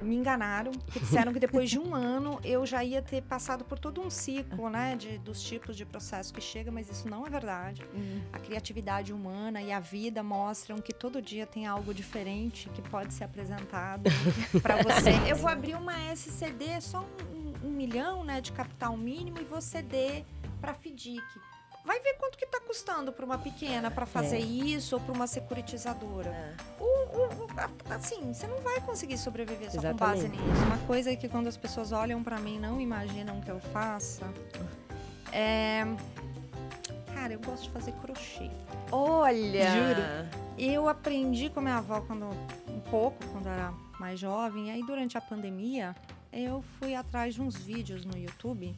me enganaram, que disseram que depois de um ano eu já ia ter passado por todo um ciclo, né, dos tipos de processo que chega, mas isso não é verdade. A criatividade humana e a vida mostram que todo dia tem algo diferente que pode ser apresentado para você. Eu vou abrir uma SCD, só um milhão, né, de capital mínimo, e vou ceder para FDIC. Vai ver quanto que está custando para uma pequena para fazer isso ou para uma securitizadora. Assim, você não vai conseguir sobreviver só com base nisso. Uma coisa que quando as pessoas olham para mim não imaginam que eu faça Cara, eu gosto de fazer crochê. Olha! Juro. Eu aprendi com a minha avó quando eu era mais jovem. E aí, durante a pandemia, eu fui atrás de uns vídeos no YouTube.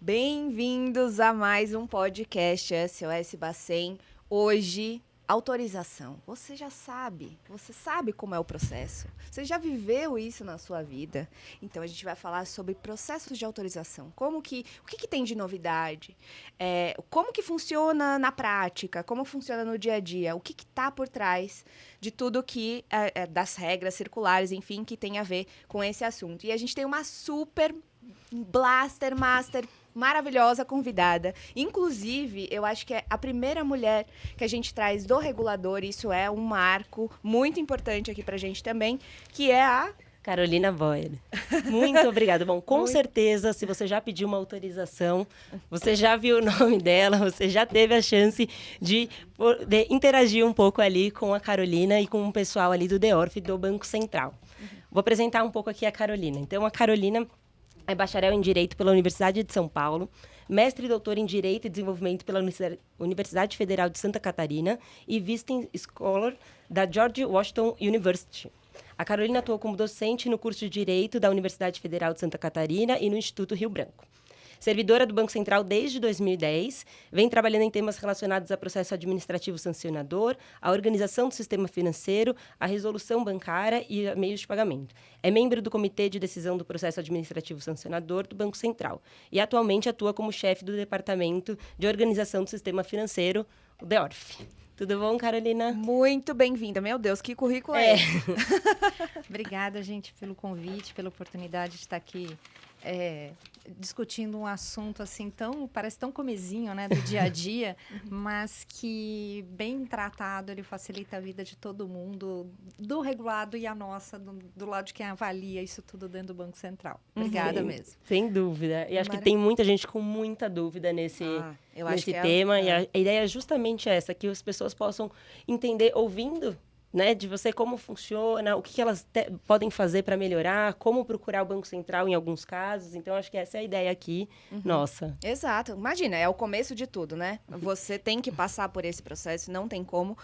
Bem-vindos a mais um podcast SOS Bacen. Hoje, autorização. Você sabe como é o processo. Você já viveu isso na sua vida. Então, a gente vai falar sobre processos de autorização. O que tem de novidade? Como que funciona na prática? Como funciona no dia a dia? O que está por trás de tudo que, das regras circulares, enfim, que tem a ver com esse assunto. E a gente tem uma super blaster, master, maravilhosa convidada. Inclusive, eu acho que é a primeira mulher que a gente traz do regulador. Isso é um marco muito importante aqui pra gente também, que é a Carolina Boyer. Muito obrigada. Bom, com certeza, se você já pediu uma autorização, você já viu o nome dela, você já teve a chance de poder interagir um pouco ali com a Carolina e com o pessoal ali do DEORF, do Banco Central. Vou apresentar um pouco aqui a Carolina. Então, a Carolina é bacharel em Direito pela Universidade de São Paulo, mestre e doutor em Direito e Desenvolvimento pela Universidade Federal de Santa Catarina e Visiting Scholar da George Washington University. A Carolina atuou como docente no curso de Direito da Universidade Federal de Santa Catarina e no Instituto Rio Branco. Servidora do Banco Central desde 2010, vem trabalhando em temas relacionados a processo administrativo sancionador, a organização do sistema financeiro, a resolução bancária e a meios de pagamento. É membro do Comitê de Decisão do Processo Administrativo Sancionador do Banco Central e atualmente atua como chefe do Departamento de Organização do Sistema Financeiro, o DEORF. Tudo bom, Carolina? Muito bem-vinda. Meu Deus, que currículo é esse? Obrigada, gente, pelo convite, pela oportunidade de estar aqui discutindo um assunto assim parece tão comezinho, né, do dia a dia, mas que bem tratado ele facilita a vida de todo mundo, do regulado e a nossa, do lado de quem avalia isso tudo dentro do Banco Central. Obrigada mesmo. Sem dúvida. E acho que tem muita gente com muita dúvida nesse tema. E a ideia é justamente essa, que as pessoas possam entender ouvindo, né, de você como funciona, o que elas podem fazer para melhorar, como procurar o Banco Central em alguns casos. Então, acho que essa é a ideia aqui, nossa. Exato. Imagina, é o começo de tudo, né? Você tem que passar por esse processo, não tem como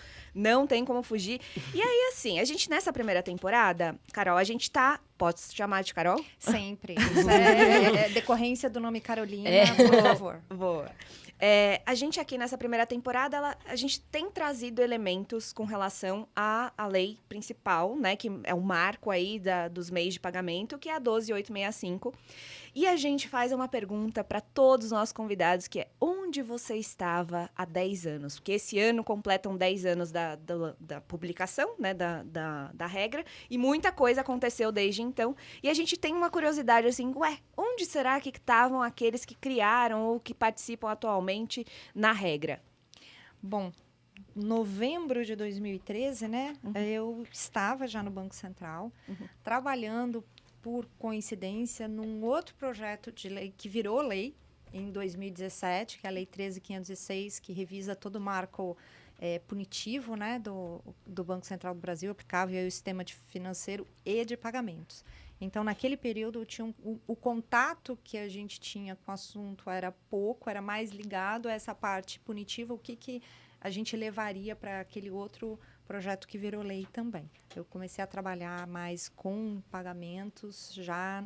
fugir. E aí, assim, a gente nessa primeira temporada, Carol, a gente tá... Posso chamar de Carol? Sempre. Isso é decorrência do nome Carolina, por favor. Boa. A gente aqui nessa primeira temporada, a gente tem trazido elementos com relação à lei principal, né, que é o marco aí dos meios de pagamento, que é a 12865. E a gente faz uma pergunta para todos os nossos convidados, que é: onde você estava há 10 anos? Porque esse ano completam 10 anos da publicação, né, da regra, e muita coisa aconteceu desde então. E a gente tem uma curiosidade assim, onde será que estavam aqueles que criaram ou que participam atualmente na regra? Bom, novembro de 2013, né, eu estava já no Banco Central, trabalhando, por coincidência, num outro projeto de lei que virou lei em 2017, que é a Lei 13.506, que revisa todo o marco punitivo, né, do Banco Central do Brasil, aplicável ao sistema financeiro e de pagamentos. Então, naquele período, o contato que a gente tinha com o assunto era pouco, era mais ligado a essa parte punitiva, o que a gente levaria para aquele outro projeto que virou lei também. Eu comecei a trabalhar mais com pagamentos já a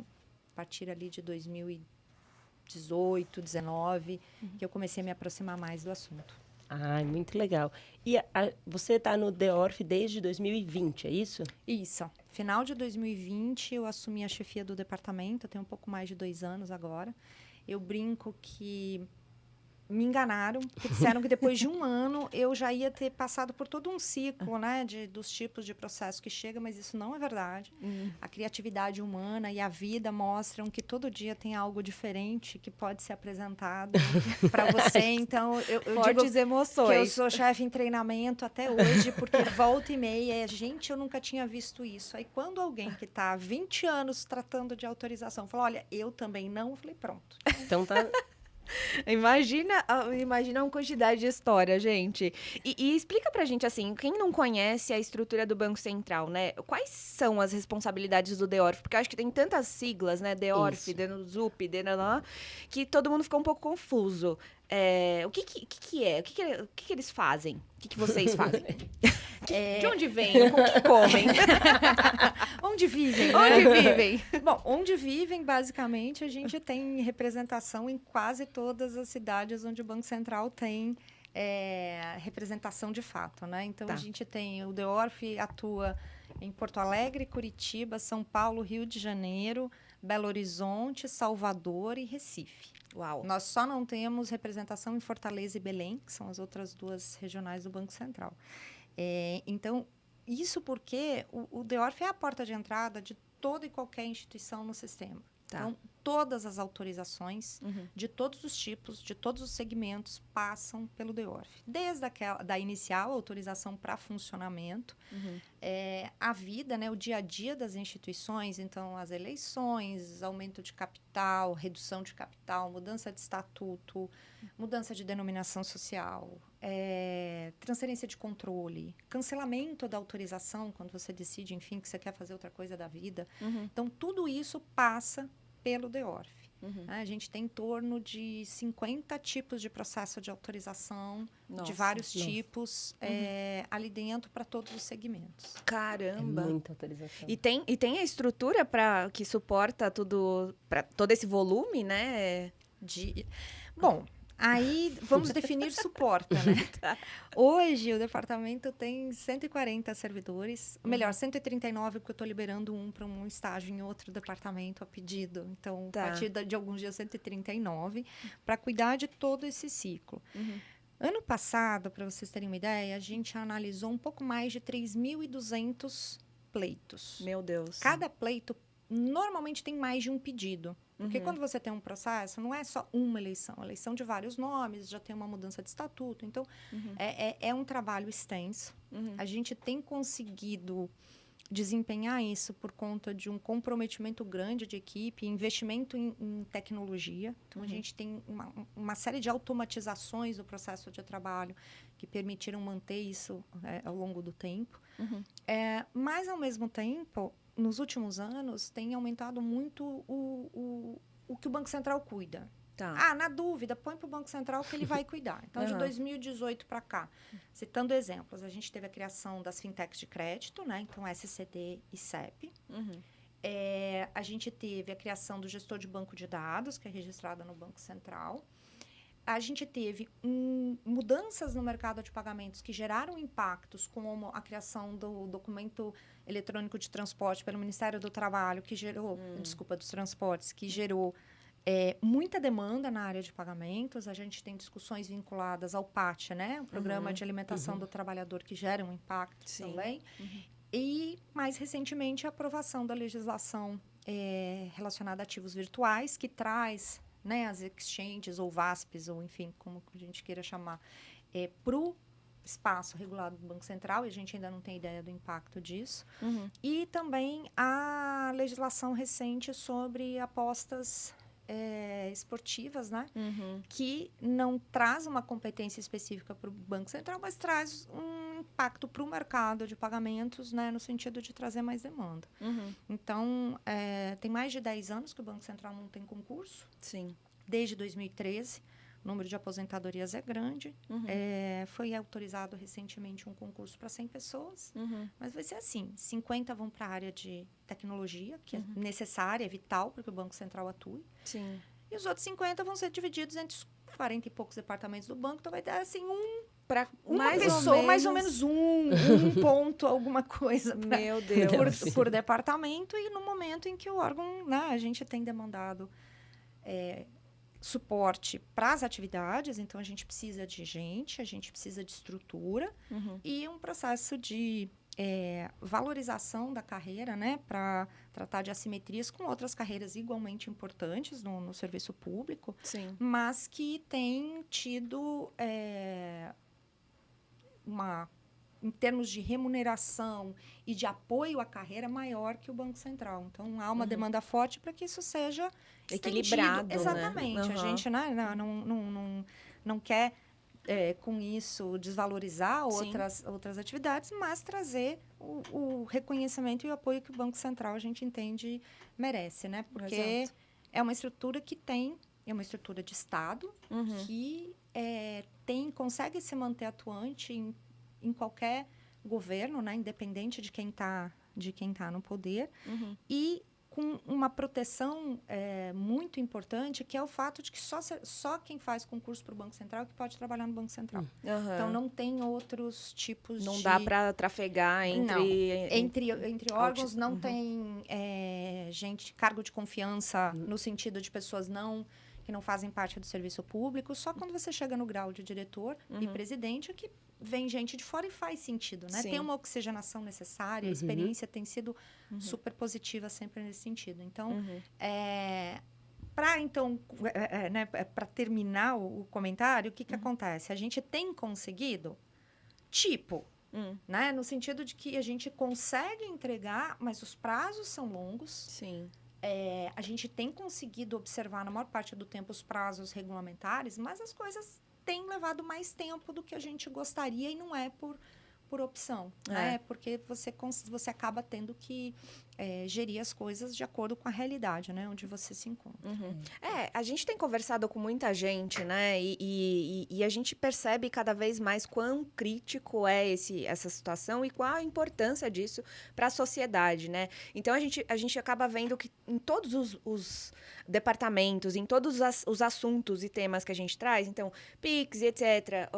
partir ali de 2018, 2019, que eu comecei a me aproximar mais do assunto. Ah, muito legal. E você está no DEORF desde 2020, é isso? Isso. Final de 2020, eu assumi a chefia do departamento, eu tenho um pouco mais de 2 anos agora. Eu brinco que me enganaram, que disseram que depois de um ano eu já ia ter passado por todo um ciclo, né, dos tipos de processo que chega, mas isso não é verdade. A criatividade humana e a vida mostram que todo dia tem algo diferente que pode ser apresentado para você. Então, eu Fortes digo emoções. que eu sou chefe em treinamento até hoje, porque volta e meia, gente, eu nunca tinha visto isso. Aí, quando alguém que está há 20 anos tratando de autorização falou, olha, eu também não, eu falei, pronto. Então tá... Imagina uma quantidade de história, gente. E explica pra gente, assim, quem não conhece a estrutura do Banco Central, né? Quais são as responsabilidades do DEORF? Porque eu acho que tem tantas siglas, né? DEORF, DENUZUP, que todo mundo ficou um pouco confuso. O que é? O que eles fazem? O que vocês fazem? De onde vêm? O que comem? Onde vivem? Onde vivem? Bom, onde vivem, basicamente, a gente tem representação em quase todas as cidades onde o Banco Central tem representação de fato, né? Então, a gente tem... O DEORF atua em Porto Alegre, Curitiba, São Paulo, Rio de Janeiro, Belo Horizonte, Salvador e Recife. Uau! Nós só não temos representação em Fortaleza e Belém, que são as outras duas regionais do Banco Central. Então, isso porque o DEORF é a porta de entrada de toda e qualquer instituição no sistema. Tá. Então, todas as autorizações de todos os tipos, de todos os segmentos, passam pelo DEORF. Desde da inicial autorização para funcionamento, a vida, né, o dia a dia das instituições, então as eleições, aumento de capital, redução de capital, mudança de estatuto, mudança de denominação social, transferência de controle, cancelamento da autorização, quando você decide, enfim, que você quer fazer outra coisa da vida. Então, tudo isso passa pelo DEORF. A gente tem em torno de 50 tipos de processo de autorização, de vários tipos, ali dentro para todos os segmentos. Caramba! É muita autorização. E tem a estrutura que suporta tudo, para todo esse volume, né? Bom, aí vamos definir suporta, né? Hoje o departamento tem 140 servidores, melhor, 139, porque eu estou liberando um para um estágio em outro departamento a pedido. Então, a partir de alguns dias, 139, para cuidar de todo esse ciclo. Ano passado, para vocês terem uma ideia, a gente analisou um pouco mais de 3.200 pleitos. Meu Deus. Cada pleito normalmente tem mais de um pedido. Porque quando você tem um processo, não é só uma eleição. A eleição de vários nomes, já tem uma mudança de estatuto. Então, é um trabalho extenso. A gente tem conseguido desempenhar isso por conta de um comprometimento grande de equipe, investimento em tecnologia. Então, a gente tem uma série de automatizações do processo de trabalho que permitiram manter isso ao longo do tempo. Mas, ao mesmo tempo, nos últimos anos, tem aumentado muito o que o Banco Central cuida. Tá. Na dúvida, põe para o Banco Central que ele vai cuidar. Então, de 2018 para cá, citando exemplos, a gente teve a criação das fintechs de crédito, né? Então, SCD e CEP. A gente teve a criação do gestor de banco de dados, que é registrado no Banco Central. A gente teve mudanças no mercado de pagamentos que geraram impactos, como a criação do documento eletrônico de transporte pelo Ministério do Trabalho, que gerou, dos transportes, que gerou muita demanda na área de pagamentos. A gente tem discussões vinculadas ao PAT, né? O Programa de Alimentação do Trabalhador, que gera um impacto também. E, mais recentemente, a aprovação da legislação relacionada a ativos virtuais, que traz, né, as exchanges ou VASPs, ou enfim, como a gente queira chamar, para o espaço regulado do Banco Central, e a gente ainda não tem ideia do impacto disso. E também a legislação recente sobre apostas esportivas, né? Que não traz uma competência específica para o Banco Central, mas traz um impacto para o mercado de pagamentos, né? No sentido de trazer mais demanda. Então, tem mais de 10 anos que o Banco Central não tem concurso. Sim. Desde 2013. O número de aposentadorias é grande. Foi autorizado recentemente um concurso para 100 pessoas. Mas vai ser assim, 50 vão para a área de tecnologia, que é necessária, é vital para que o Banco Central atue. Sim. E os outros 50 vão ser divididos entre os 40 e poucos departamentos do banco. Então, vai dar assim mais ou menos um ponto, alguma coisa. Meu Deus. Por departamento. E no momento em que o órgão, né, a gente tem demandado suporte para as atividades, então a gente precisa de gente, a gente precisa de estrutura e um processo de valorização da carreira, né, para tratar de assimetrias com outras carreiras igualmente importantes no serviço público, Sim. mas que tem tido em termos de remuneração e de apoio à carreira, maior que o Banco Central. Então, há uma demanda forte para que isso seja equilibrado, estendido. Exatamente. Né? A gente não quer, com isso, desvalorizar outras atividades, mas trazer o reconhecimento e o apoio que o Banco Central, a gente entende, merece, né? Porque é uma estrutura é uma estrutura de Estado que consegue se manter atuante em qualquer governo, né, independente de quem está no poder, e com uma proteção muito importante, que é o fato de que só quem faz concurso para o Banco Central é que pode trabalhar no Banco Central. Então, não tem outros tipos Não dá para trafegar entre órgãos, não tem cargo de confiança no sentido de pessoas que não fazem parte do serviço público. Só quando você chega no grau de diretor e presidente é que vem gente de fora e faz sentido, né? Tem uma oxigenação necessária, a experiência tem sido super positiva sempre nesse sentido. Então, para terminar o comentário, o que acontece? A gente tem conseguido, né? No sentido de que a gente consegue entregar, mas os prazos são longos. Sim. A gente tem conseguido observar, na maior parte do tempo, os prazos regulamentares, mas as coisas têm levado mais tempo do que a gente gostaria e não é por opção, né? Porque você acaba tendo que gerir as coisas de acordo com a realidade, né? Onde você se encontra. A gente tem conversado com muita gente, né? E a gente percebe cada vez mais quão crítico é essa situação e qual a importância disso para a sociedade, né? Então, a gente acaba vendo que em todos os departamentos, em todos os assuntos e temas que a gente traz, então, PIX e etc.,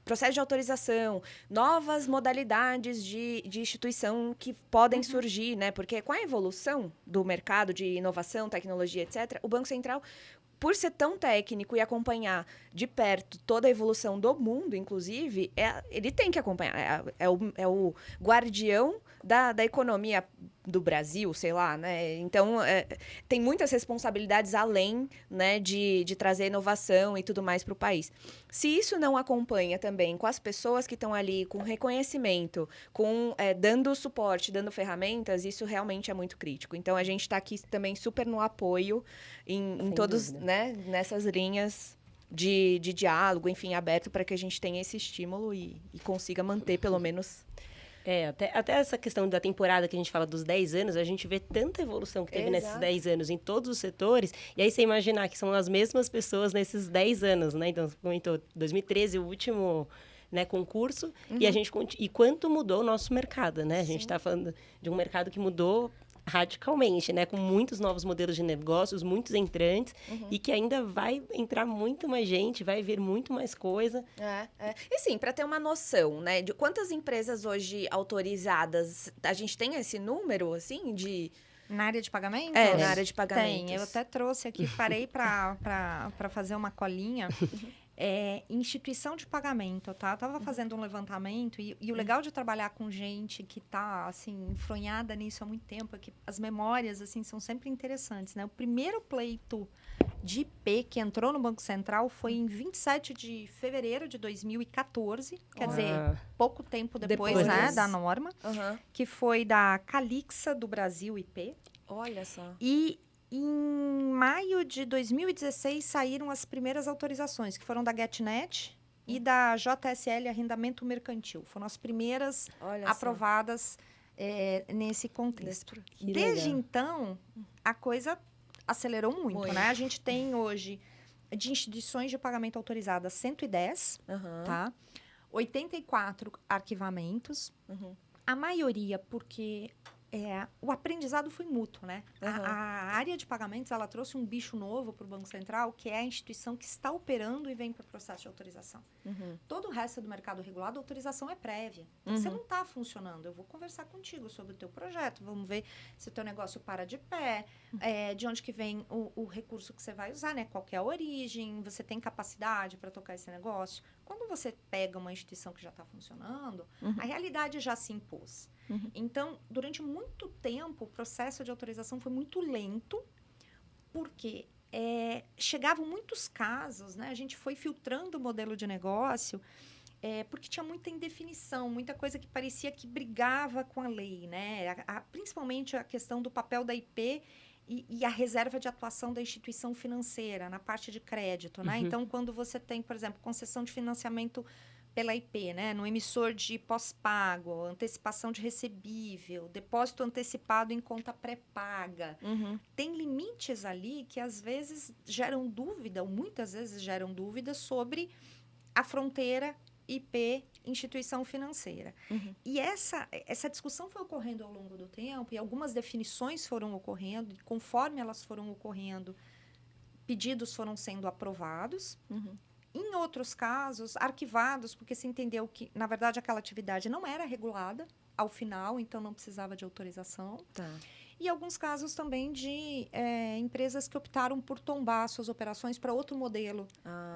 processo de autorização, novas modalidades de instituição que podem surgir, né? Porque com a evolução do mercado de inovação, tecnologia, etc., o Banco Central, por ser tão técnico e acompanhar de perto toda a evolução do mundo, inclusive, ele tem que acompanhar. É o guardião da economia do Brasil, sei lá, né? Então, tem muitas responsabilidades além, né, de trazer inovação e tudo mais para o país. Se isso não acompanha também com as pessoas que estão ali, com reconhecimento, dando suporte, dando ferramentas, isso realmente é muito crítico. Então, a gente está aqui também super no apoio em todos, né, nessas linhas de diálogo, enfim, aberto para que a gente tenha esse estímulo e consiga manter, pelo menos... Até essa questão da temporada que a gente fala dos 10 anos, a gente vê tanta evolução que teve nesses 10 anos em todos os setores, e aí você imaginar que são as mesmas pessoas nesses 10 anos, né? Então, você comentou 2013, o último, né, concurso, e quanto mudou o nosso mercado, né? A gente está falando de um mercado que mudou radicalmente, né? Com muitos novos modelos de negócios, muitos entrantes, e que ainda vai entrar muito mais gente, vai vir muito mais coisa. E sim, para ter uma noção, né, de quantas empresas hoje autorizadas, a gente tem esse número, assim, de... Na área de pagamento? Na área de pagamentos. Tem, eu até trouxe aqui, parei para fazer uma colinha. Instituição de pagamento, tá? Eu estava fazendo um levantamento e o legal de trabalhar com gente que está, assim, enfronhada nisso há muito tempo é que as memórias, assim, são sempre interessantes, né? O primeiro pleito de IP que entrou no Banco Central foi em 27 de fevereiro de 2014, quer dizer, pouco tempo depois, né, da norma, que foi da Calixa do Brasil IP. Olha só. E em maio de 2016 saíram as primeiras autorizações, que foram da GetNet e da JSL Arrendamento Mercantil. Foram as primeiras aprovadas nesse contexto. Desde então, a coisa acelerou muito, né? A gente tem hoje, de instituições de pagamento autorizadas, 110, tá? 84 arquivamentos. A maioria porque o aprendizado foi mútuo, né? Uhum. A área de pagamentos, ela trouxe um bicho novo para o Banco Central, que é a instituição que está operando e vem para o processo de autorização. Uhum. Todo o resto do mercado regulado, a autorização é prévia. Então, você não está funcionando. Eu vou conversar contigo sobre o teu projeto, vamos ver se o teu negócio para de pé, de onde que vem o recurso que você vai usar, né? Qual que é a origem, você tem capacidade para tocar esse negócio. Quando você pega uma instituição que já está funcionando, a realidade já se impôs. Então, durante muito tempo, o processo de autorização foi muito lento, porque chegavam muitos casos, né? A gente foi filtrando o modelo de negócio, porque tinha muita indefinição, muita coisa que parecia que brigava com a lei, né? Principalmente a questão do papel da IP e a reserva de atuação da instituição financeira na parte de crédito, né? Então, quando você tem, por exemplo, concessão de financiamento pela IP, né? No emissor de pós-pago, antecipação de recebível, depósito antecipado em conta pré-paga. Tem limites ali que às vezes geram dúvida, ou muitas vezes geram dúvida sobre a fronteira IP instituição financeira. E essa discussão foi ocorrendo ao longo do tempo e algumas definições foram ocorrendo, e conforme elas foram ocorrendo, pedidos foram sendo aprovados. Em outros casos, arquivados, porque se entendeu que, na verdade, aquela atividade não era regulada ao final, então não precisava de autorização. Tá. E alguns casos também de empresas que optaram por tombar suas operações para outro modelo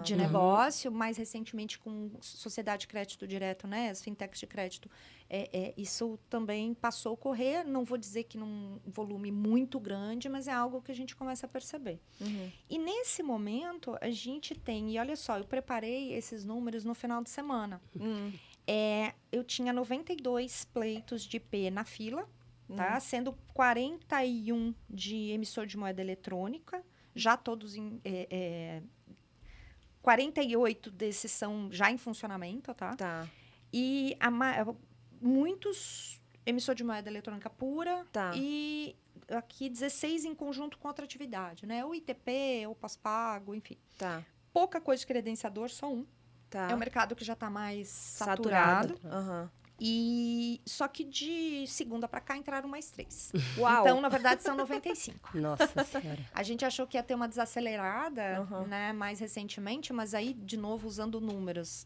de negócio, mais recentemente com sociedade de crédito direto, né? As fintechs de crédito. Isso também passou a ocorrer, não vou dizer que num volume muito grande, mas é algo que a gente começa a perceber. E nesse momento, a gente tem, e olha só, eu preparei esses números no final de semana. Eu tinha 92 pleitos de IP na fila, tá? Sendo 41 de emissor de moeda eletrônica, já todos 48 desses são já em funcionamento, tá? Tá. E muitos emissor de moeda eletrônica pura e aqui 16 em conjunto com outra atividade, né? O ITP, o pós-pago, enfim. Tá. Pouca coisa de credenciador, só um. Tá. É um mercado que já está mais saturado. Aham. E só que de segunda para cá entraram mais 3. Uau! Então, na verdade, são 95. Nossa Senhora. A gente achou que ia ter uma desacelerada, né, mais recentemente, mas aí, de novo, usando números.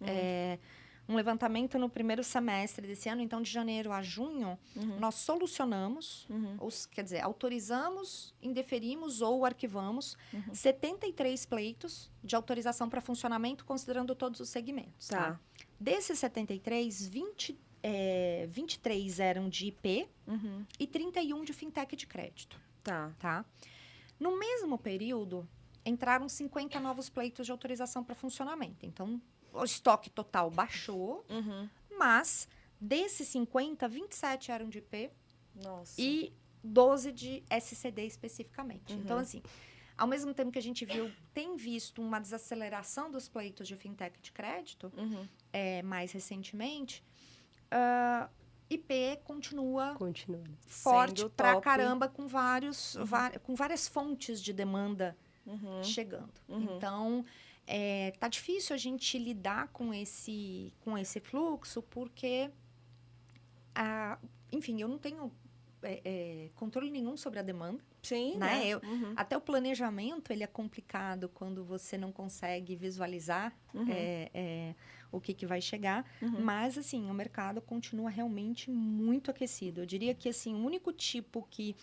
Um levantamento no primeiro semestre desse ano, então, de janeiro a junho, nós solucionamos, quer dizer, autorizamos, indeferimos ou arquivamos 73 pleitos de autorização para funcionamento, considerando todos os segmentos. Tá? Desses 73, 23 eram de IP e 31 de fintech de crédito. Tá? No mesmo período, entraram 50 novos pleitos de autorização para funcionamento. Então, o estoque total baixou, mas desses 50, 27 eram de IP e 12 de SCD especificamente. Então, assim, ao mesmo tempo que a gente tem visto uma desaceleração dos pleitos de fintech de crédito, mais recentemente, IP continua forte pra caramba com várias fontes de demanda chegando. Então, tá difícil a gente lidar com esse fluxo, porque, enfim, eu não tenho controle nenhum sobre a demanda. Sim, né? Até o planejamento, ele é complicado quando você não consegue visualizar o que vai chegar. Mas, assim, o mercado continua realmente muito aquecido. Eu diria que, assim, o único tipo que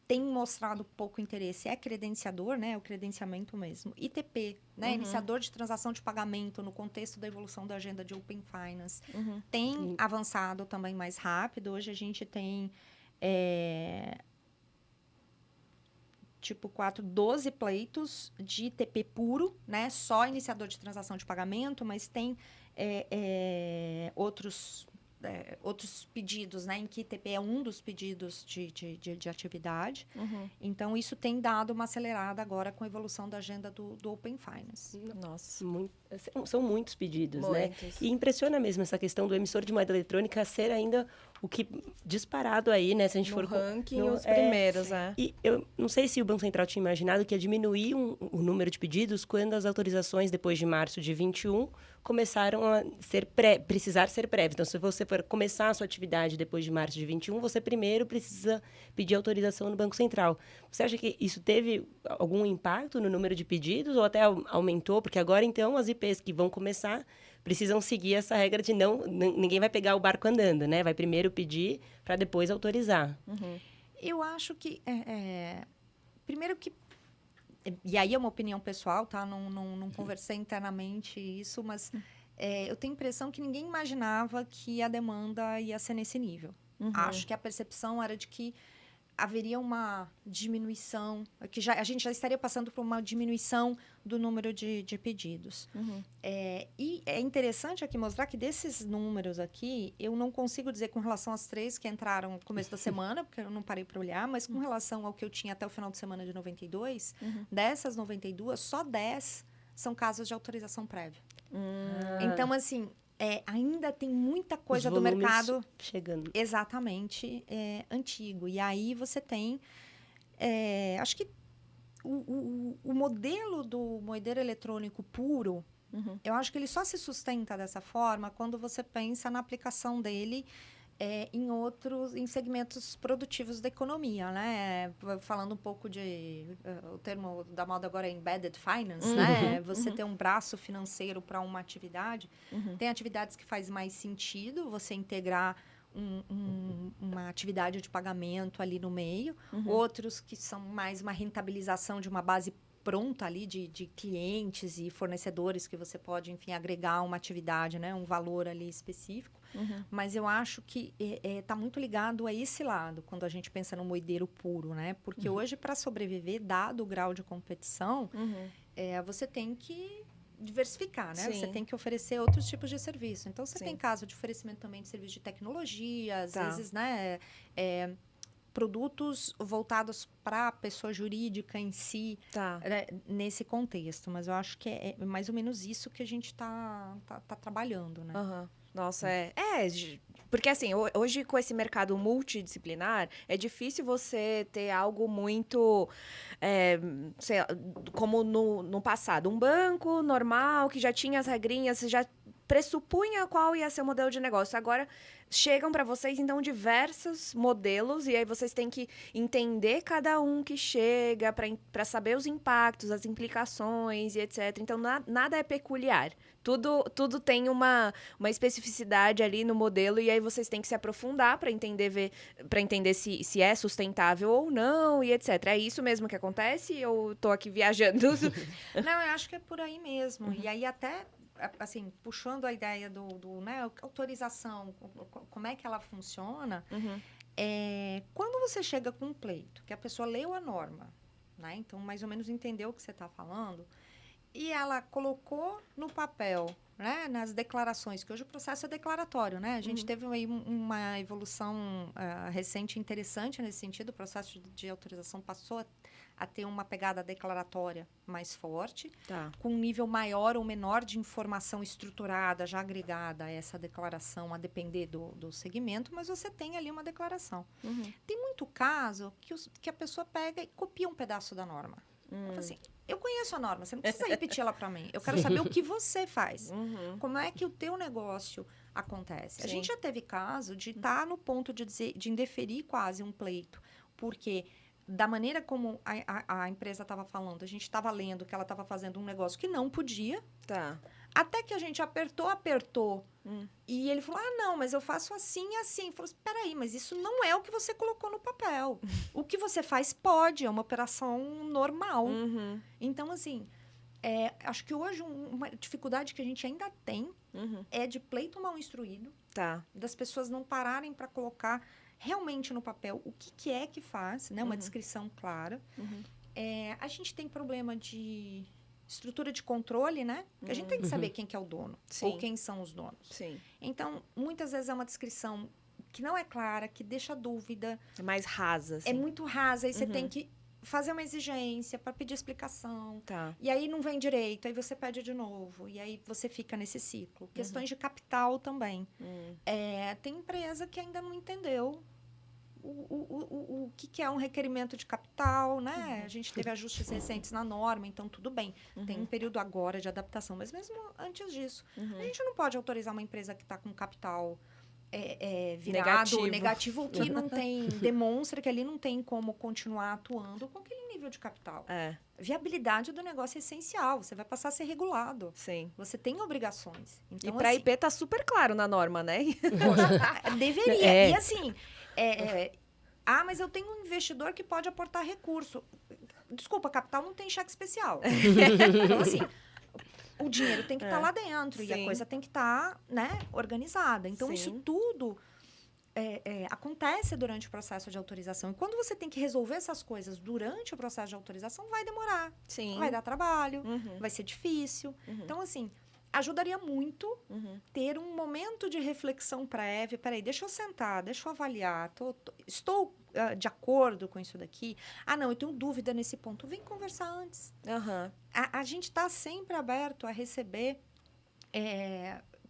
tem mostrado pouco interesse é credenciador, né? O credenciamento mesmo. ITP, né? Iniciador de transação de pagamento no contexto da evolução da agenda de Open Finance. Tem avançado também mais rápido. Hoje a gente tem... 12 pleitos de ITP puro, né? Só iniciador de transação de pagamento, mas tem outros pedidos, né? Em que ITP é um dos pedidos de atividade. Então, isso tem dado uma acelerada agora com a evolução da agenda do Open Finance. Nossa. São muitos pedidos, né? E impressiona mesmo essa questão do emissor de moeda eletrônica ser ainda o que disparado aí, né? Se a gente No for ranking, os primeiros, E eu não sei se o Banco Central tinha imaginado que ia diminuir o número de pedidos quando as autorizações, depois de março de 21, começaram a precisar ser prévias. Então, se você for começar a sua atividade depois de março de 21, você primeiro precisa pedir autorização no Banco Central. Você acha que isso teve algum impacto no número de pedidos ou até aumentou? Porque agora, então, as IPs que vão começar precisam seguir essa regra de ninguém vai pegar o barco andando, né? Vai primeiro pedir para depois autorizar. Eu acho que... primeiro que... E aí é uma opinião pessoal, tá? Não conversei internamente isso, mas eu tenho a impressão que ninguém imaginava que a demanda ia ser nesse nível. Acho que a percepção era de que haveria uma diminuição, que a gente já estaria passando por uma diminuição do número de pedidos. E é interessante aqui mostrar que desses números aqui, eu não consigo dizer com relação às 3 que entraram no começo da semana, porque eu não parei para olhar, mas com relação ao que eu tinha até o final de semana de 92, dessas 92, só 10 são casos de autorização prévia. Então, assim, ainda tem muita coisa do mercado chegando. Exatamente, antigo. E aí você tem, acho que o modelo do moedeiro eletrônico puro, eu acho que ele só se sustenta dessa forma quando você pensa na aplicação dele em segmentos produtivos da economia, né? Falando um pouco o termo da moda agora é embedded finance, né? Você ter um braço financeiro para uma atividade. Tem atividades que faz mais sentido você integrar uma atividade de pagamento ali no meio. Outros que são mais uma rentabilização de uma base pronta ali de clientes e fornecedores que você pode, enfim, agregar uma atividade, né? Um valor ali específico. Mas eu acho que está muito ligado a esse lado, quando a gente pensa no moedeiro puro, né? Porque hoje, para sobreviver, dado o grau de competição, você tem que diversificar, né? Sim. Você tem que oferecer outros tipos de serviço. Então, você tem caso de oferecimento também de serviço de tecnologia, às vezes, né? Produtos voltados para a pessoa jurídica em si, né, nesse contexto. Mas eu acho que é mais ou menos isso que a gente tá trabalhando, né? Nossa, porque assim, hoje com esse mercado multidisciplinar, é difícil você ter algo muito, sei lá, como no passado. Um banco normal, que já tinha as regrinhas, já pressupunha qual ia ser o modelo de negócio. Agora, chegam para vocês, então, diversos modelos, e aí vocês têm que entender cada um que chega, para saber os impactos, as implicações e etc. Então, nada é peculiar. Tudo tem uma especificidade ali no modelo, e aí vocês têm que se aprofundar para entender se é sustentável ou não, e etc. É isso mesmo que acontece? Ou estou aqui viajando? Não, eu acho que é por aí mesmo. E aí até, assim, puxando a ideia do né, autorização, como é que ela funciona, quando você chega com um pleito, que a pessoa leu a norma, né, então mais ou menos entendeu o que você está falando, e ela colocou no papel, né, nas declarações, que hoje o processo é declaratório, né? A gente teve aí uma evolução recente interessante nesse sentido, o processo de autorização passou a ter uma pegada declaratória mais forte, com um nível maior ou menor de informação estruturada, já agregada a essa declaração, a depender do segmento, mas você tem ali uma declaração. Tem muito caso que a pessoa pega e copia um pedaço da norma. Assim, eu conheço a norma, você não precisa repetir ela para mim. Eu quero saber o que você faz. Como é que o teu negócio acontece. Sim. A gente já teve caso de estar no ponto de indeferir quase um pleito, porque da maneira como a empresa estava falando, a gente estava lendo que ela estava fazendo um negócio que não podia. Até que a gente apertou. E ele falou, não, mas eu faço assim e assim. Falou, espera aí, mas isso não é o que você colocou no papel. O que você faz pode, é uma operação normal. Então, assim, acho que hoje uma dificuldade que a gente ainda tem é de pleito mal instruído. Das pessoas não pararem para colocar realmente no papel o que é que faz, né? Uma descrição clara. A gente tem problema de estrutura de controle, né? A gente tem que saber quem que é o dono. Sim. Ou quem são os donos. Sim. Então, muitas vezes é uma descrição que não é clara, que deixa dúvida. É mais rasa, assim. É muito rasa. Aí você tem que fazer uma exigência, para pedir explicação. Tá. E aí não vem direito, aí você pede de novo. E aí você fica nesse ciclo. Questões de capital também. Tem empresa que ainda não entendeu o que é um requerimento de capital, né? A gente teve ajustes recentes na norma, então tudo bem. Tem um período agora de adaptação, mas mesmo antes disso, a gente não pode autorizar uma empresa que está com capital virado, negativo, que não tem, demonstra que ali não tem como continuar atuando com aquele nível de capital. Viabilidade do negócio é essencial, você vai passar a ser regulado. Sim. Você tem obrigações. Então, E para IP tá super claro na norma, né? Deveria. E assim, mas eu tenho um investidor que pode aportar recurso. Desculpa, capital não tem cheque especial. Então, assim, o dinheiro tem que estar lá dentro. Sim. E a coisa tem que estar, organizada. Então, isso tudo acontece durante o processo de autorização. E quando você tem que resolver essas coisas durante o processo de autorização, vai demorar. Sim. Vai dar trabalho, vai ser difícil. Então, assim, ajudaria muito ter um momento de reflexão prévia. Peraí, deixa eu sentar, deixa eu avaliar. Estou de acordo com isso daqui? Não, eu tenho dúvida nesse ponto. Vem conversar antes. A gente está sempre aberto a receber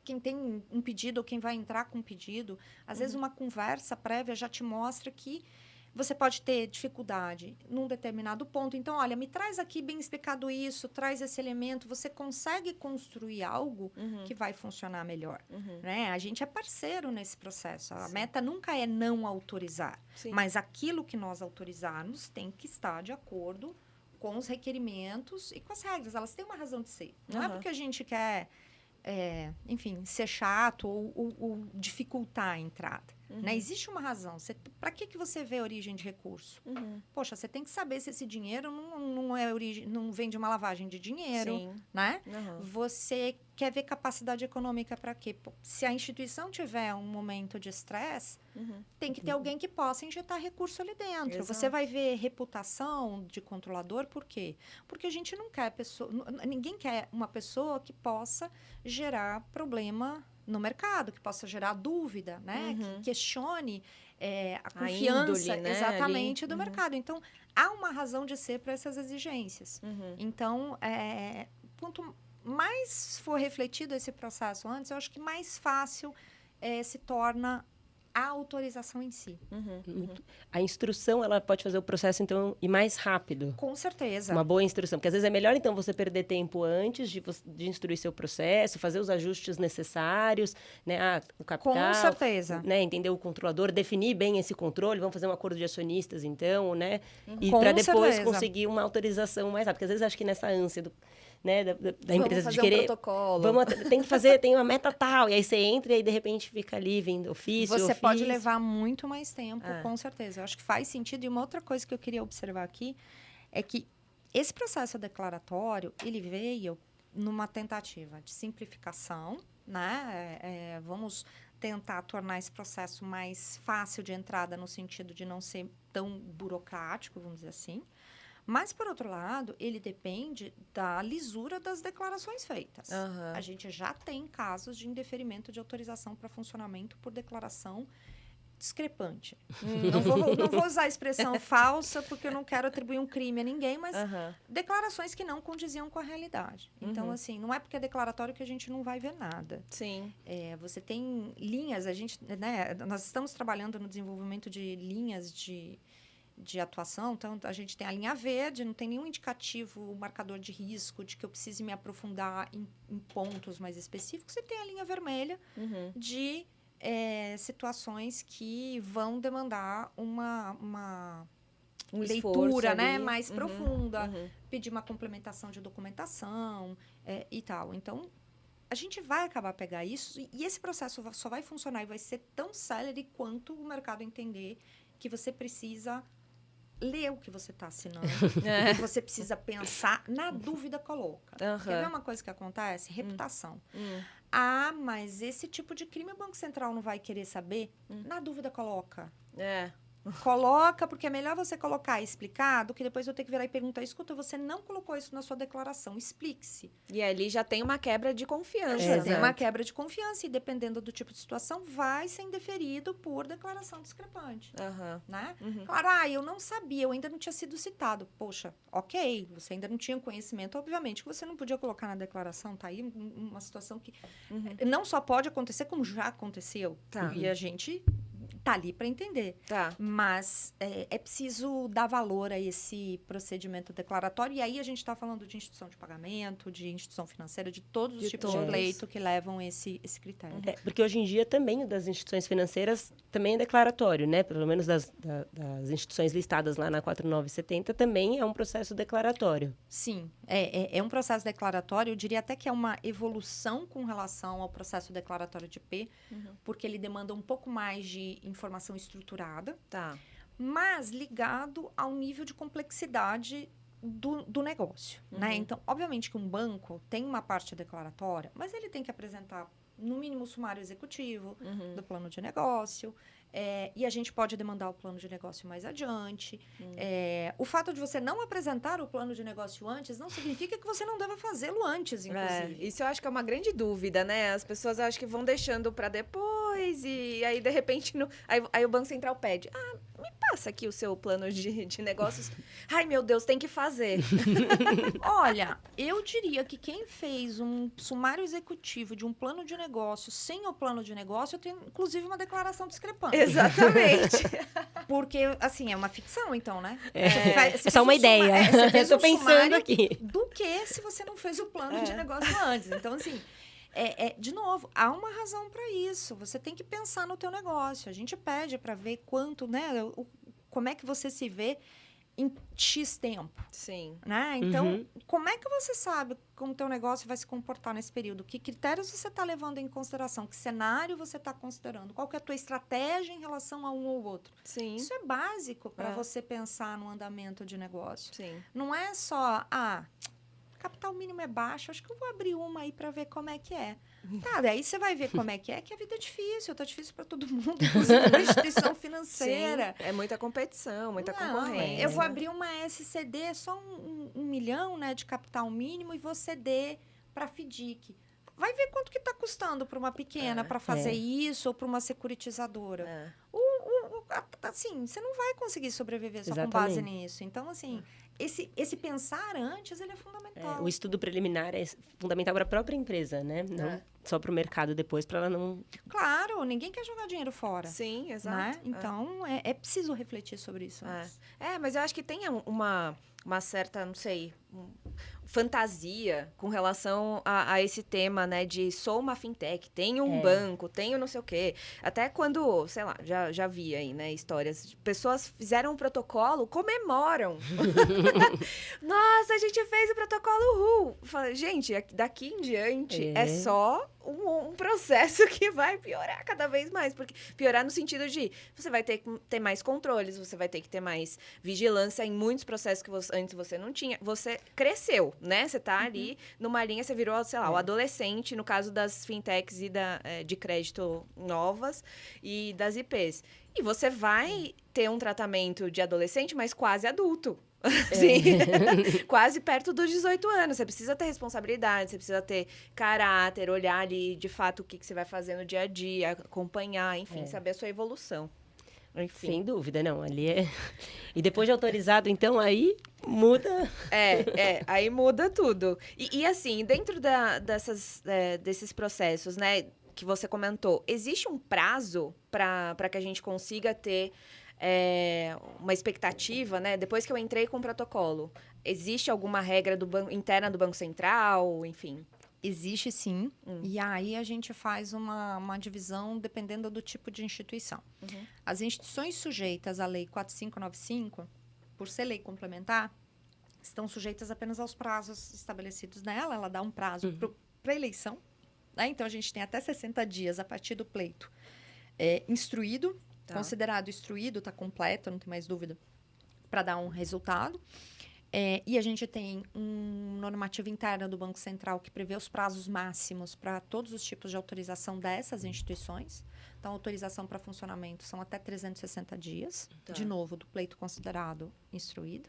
quem tem um pedido ou quem vai entrar com um pedido. Às vezes, uma conversa prévia já te mostra que você pode ter dificuldade num determinado ponto. Então, olha, me traz aqui bem explicado isso, traz esse elemento. Você consegue construir algo que vai funcionar melhor. Né? A gente é parceiro nesse processo. A meta nunca é não autorizar. Sim. Mas aquilo que nós autorizarmos tem que estar de acordo com os requerimentos e com as regras. Elas têm uma razão de ser. Não é porque a gente quer, enfim, ser chato ou dificultar a entrada. Né? Existe uma razão. Para que você vê a origem de recurso? Poxa, você tem que saber se esse dinheiro não vem de uma lavagem de dinheiro. Sim. Né? Você quer ver capacidade econômica para quê? Se a instituição tiver um momento de estresse, tem que ter alguém que possa injetar recurso ali dentro. Exato. Você vai ver reputação de controlador, por quê? Porque a gente não quer ninguém quer uma pessoa que possa gerar problema no mercado, que possa gerar dúvida, né? Que questione a confiança índole, né, exatamente ali. do mercado. Então, há uma razão de ser para essas exigências. Então, quanto mais for refletido esse processo antes, eu acho que mais fácil se torna a autorização em si. A instrução, ela pode fazer o processo, então, ir mais rápido. Com certeza. Uma boa instrução. Porque, às vezes, é melhor, então, você perder tempo antes de instruir seu processo, fazer os ajustes necessários, né? O capital. Com certeza. Né? Entender o controlador, definir bem esse controle. Vamos fazer um acordo de acionistas, então, né? E Com para depois certeza. conseguir uma autorização mais rápida. Porque, às vezes, acho que nessa ânsia da empresa fazer de querer... um protocolo. Tem que fazer, tem uma meta tal. E aí você entra e aí, de repente, fica ali, vindo ofício. Você pode levar muito mais tempo, com certeza. Eu acho que faz sentido. E uma outra coisa que eu queria observar aqui é que esse processo declaratório, ele veio numa tentativa de simplificação, né? Vamos tentar tornar esse processo mais fácil de entrada no sentido de não ser tão burocrático, vamos dizer assim. Mas, por outro lado, ele depende da lisura das declarações feitas. A gente já tem casos de indeferimento de autorização para funcionamento por declaração discrepante. Não vou usar a expressão falsa, porque eu não quero atribuir um crime a ninguém, mas declarações que não condiziam com a realidade. Então, assim, não é porque é declaratório que a gente não vai ver nada. Sim. Você tem linhas, nós estamos trabalhando no desenvolvimento de linhas de atuação, então a gente tem a linha verde, não tem nenhum indicativo, marcador de risco, de que eu precise me aprofundar em pontos mais específicos. Você tem a linha vermelha de situações que vão demandar uma leitura, né, mais profunda, pedir uma complementação de documentação e tal. Então, a gente vai acabar pegar isso e esse processo só vai funcionar e vai ser tão célere quanto o mercado entender que você precisa ler o que você está assinando, que você precisa pensar, na dúvida coloca. Quer ver uma coisa que acontece? Reputação. Mas esse tipo de crime o Banco Central não vai querer saber? Na dúvida coloca. Coloca, porque é melhor você colocar e explicar do que depois eu ter que virar e perguntar, escuta, você não colocou isso na sua declaração, explique-se. E ali já tem uma quebra de confiança. Já né? tem uma quebra de confiança e dependendo do tipo de situação, vai ser indeferido por declaração discrepante, Aham. né? Uhum. Claro, eu não sabia, eu ainda não tinha sido citado. Poxa, ok, você ainda não tinha conhecimento, obviamente que você não podia colocar na declaração, tá aí uma situação que não só pode acontecer, como já aconteceu. Tá. E a gente tá ali para entender. Tá. Mas é preciso dar valor a esse procedimento declaratório. E aí a gente está falando de instituição de pagamento, de instituição financeira, de todos os De tipos todos. de pleito que levam esse critério. Porque hoje em dia também o das instituições financeiras também é declaratório, né? Pelo menos das instituições listadas lá na 4970 também é um processo declaratório. Sim, é um processo declaratório. Eu diria até que é uma evolução com relação ao processo declaratório de IP, porque ele demanda um pouco mais de informação estruturada, Tá. mas ligado ao nível de complexidade do negócio, né? Então, obviamente que um banco tem uma parte declaratória, mas ele tem que apresentar, no mínimo, o sumário executivo do plano de negócio, e a gente pode demandar o plano de negócio mais adiante. O fato de você não apresentar o plano de negócio antes não significa que você não deva fazê-lo antes, inclusive. Isso eu acho que é uma grande dúvida, né? As pessoas acho que vão deixando para depois e aí, de repente, aí o Banco Central pede, me passa aqui o seu plano de negócios. Ai, meu Deus, tem que fazer. Olha, eu diria que quem fez um sumário executivo de um plano de negócio sem o plano de negócio tem, inclusive, uma declaração discrepante. Exatamente. Porque, assim, é uma ficção, então, né? É só uma ideia. Eu tô pensando aqui. Do que se você não fez o plano de negócio antes. Então, assim, de novo, há uma razão para isso. Você tem que pensar no teu negócio. A gente pede para ver quanto, né? Como é que você se vê em X tempo. Sim. Né? Então, como é que você sabe como o teu negócio vai se comportar nesse período? Que critérios você está levando em consideração? Que cenário você está considerando? Qual que é a tua estratégia em relação a um ou outro? Sim. Isso é básico para você pensar no andamento de negócio. Sim. Não é só, capital mínimo é baixo, acho que eu vou abrir uma aí para ver como é que é. Tá, daí você vai ver como é que a vida é difícil, tá difícil para todo mundo, inclusive para instituição financeira. Sim, é muita competição, muita concorrência. Eu vou abrir uma SCD, só um milhão, né, de capital mínimo, e vou ceder para FDIC. Vai ver quanto que está custando para uma pequena para fazer isso ou para uma securitizadora. Assim, você não vai conseguir sobreviver só com base nisso. Então, assim, esse pensar antes, ele é fundamental. O estudo preliminar é fundamental para a própria empresa, né? Não só para o mercado depois, para ela não... Claro, ninguém quer jogar dinheiro fora. Sim, exato. Né? Então, é preciso refletir sobre isso antes. Mas eu acho que tem uma certa, não sei, fantasia com relação a esse tema, né, de sou uma fintech, tenho um banco, tenho não sei o quê. Até quando, sei lá, já vi aí, né, histórias de pessoas fizeram um protocolo, comemoram. Nossa, a gente fez o protocolo, Fala, gente, daqui em diante é só um processo que vai piorar cada vez mais, porque piorar no sentido de você vai ter que ter mais controles, você vai ter que ter mais vigilância em muitos processos que antes você não tinha. Você cresceu, né? Você tá ali numa linha, você virou, sei lá, o adolescente, no caso das fintechs e de crédito novas e das IPs. E você vai ter um tratamento de adolescente, mas quase adulto. Sim. Quase perto dos 18 anos. Você precisa ter responsabilidade, você precisa ter caráter, olhar ali de fato o que você vai fazer no dia a dia, acompanhar, enfim, saber a sua evolução. Enfim. Sem dúvida, não. Ali é... E depois de autorizado, então, aí muda... Aí muda tudo. E assim, dentro desses processos, né, que você comentou, existe um prazo para que a gente consiga ter uma expectativa, né? Depois que eu entrei com o protocolo, existe alguma regra interna do Banco Central, enfim? Existe sim, e aí a gente faz uma divisão dependendo do tipo de instituição. As instituições sujeitas à Lei 4595, por ser lei complementar, estão sujeitas apenas aos prazos estabelecidos nela. Ela dá um prazo para eleição, né? Então, a gente tem até 60 dias a partir do pleito instruído, considerado instruído, está completo, não tem mais dúvida, para dar um resultado. E a gente tem um normativa interna do Banco Central que prevê os prazos máximos para todos os tipos de autorização dessas instituições. Então, a autorização para funcionamento são até 360 dias, de novo, do pleito considerado instruído.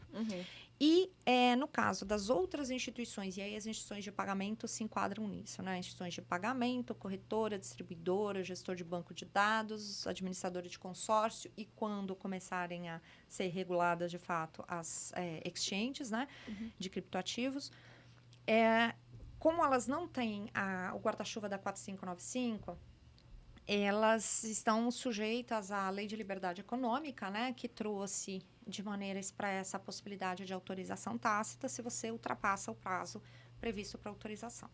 E, no caso das outras instituições, e aí as instituições de pagamento se enquadram nisso, né? Instituições de pagamento, corretora, distribuidora, gestor de banco de dados, administradora de consórcio, e quando começarem a ser reguladas, de fato, as exchanges, né? De criptoativos. Como elas não têm o guarda-chuva da 4595, elas estão sujeitas à Lei de Liberdade Econômica, né, que trouxe de maneira expressa a possibilidade de autorização tácita se você ultrapassa o prazo previsto para autorização.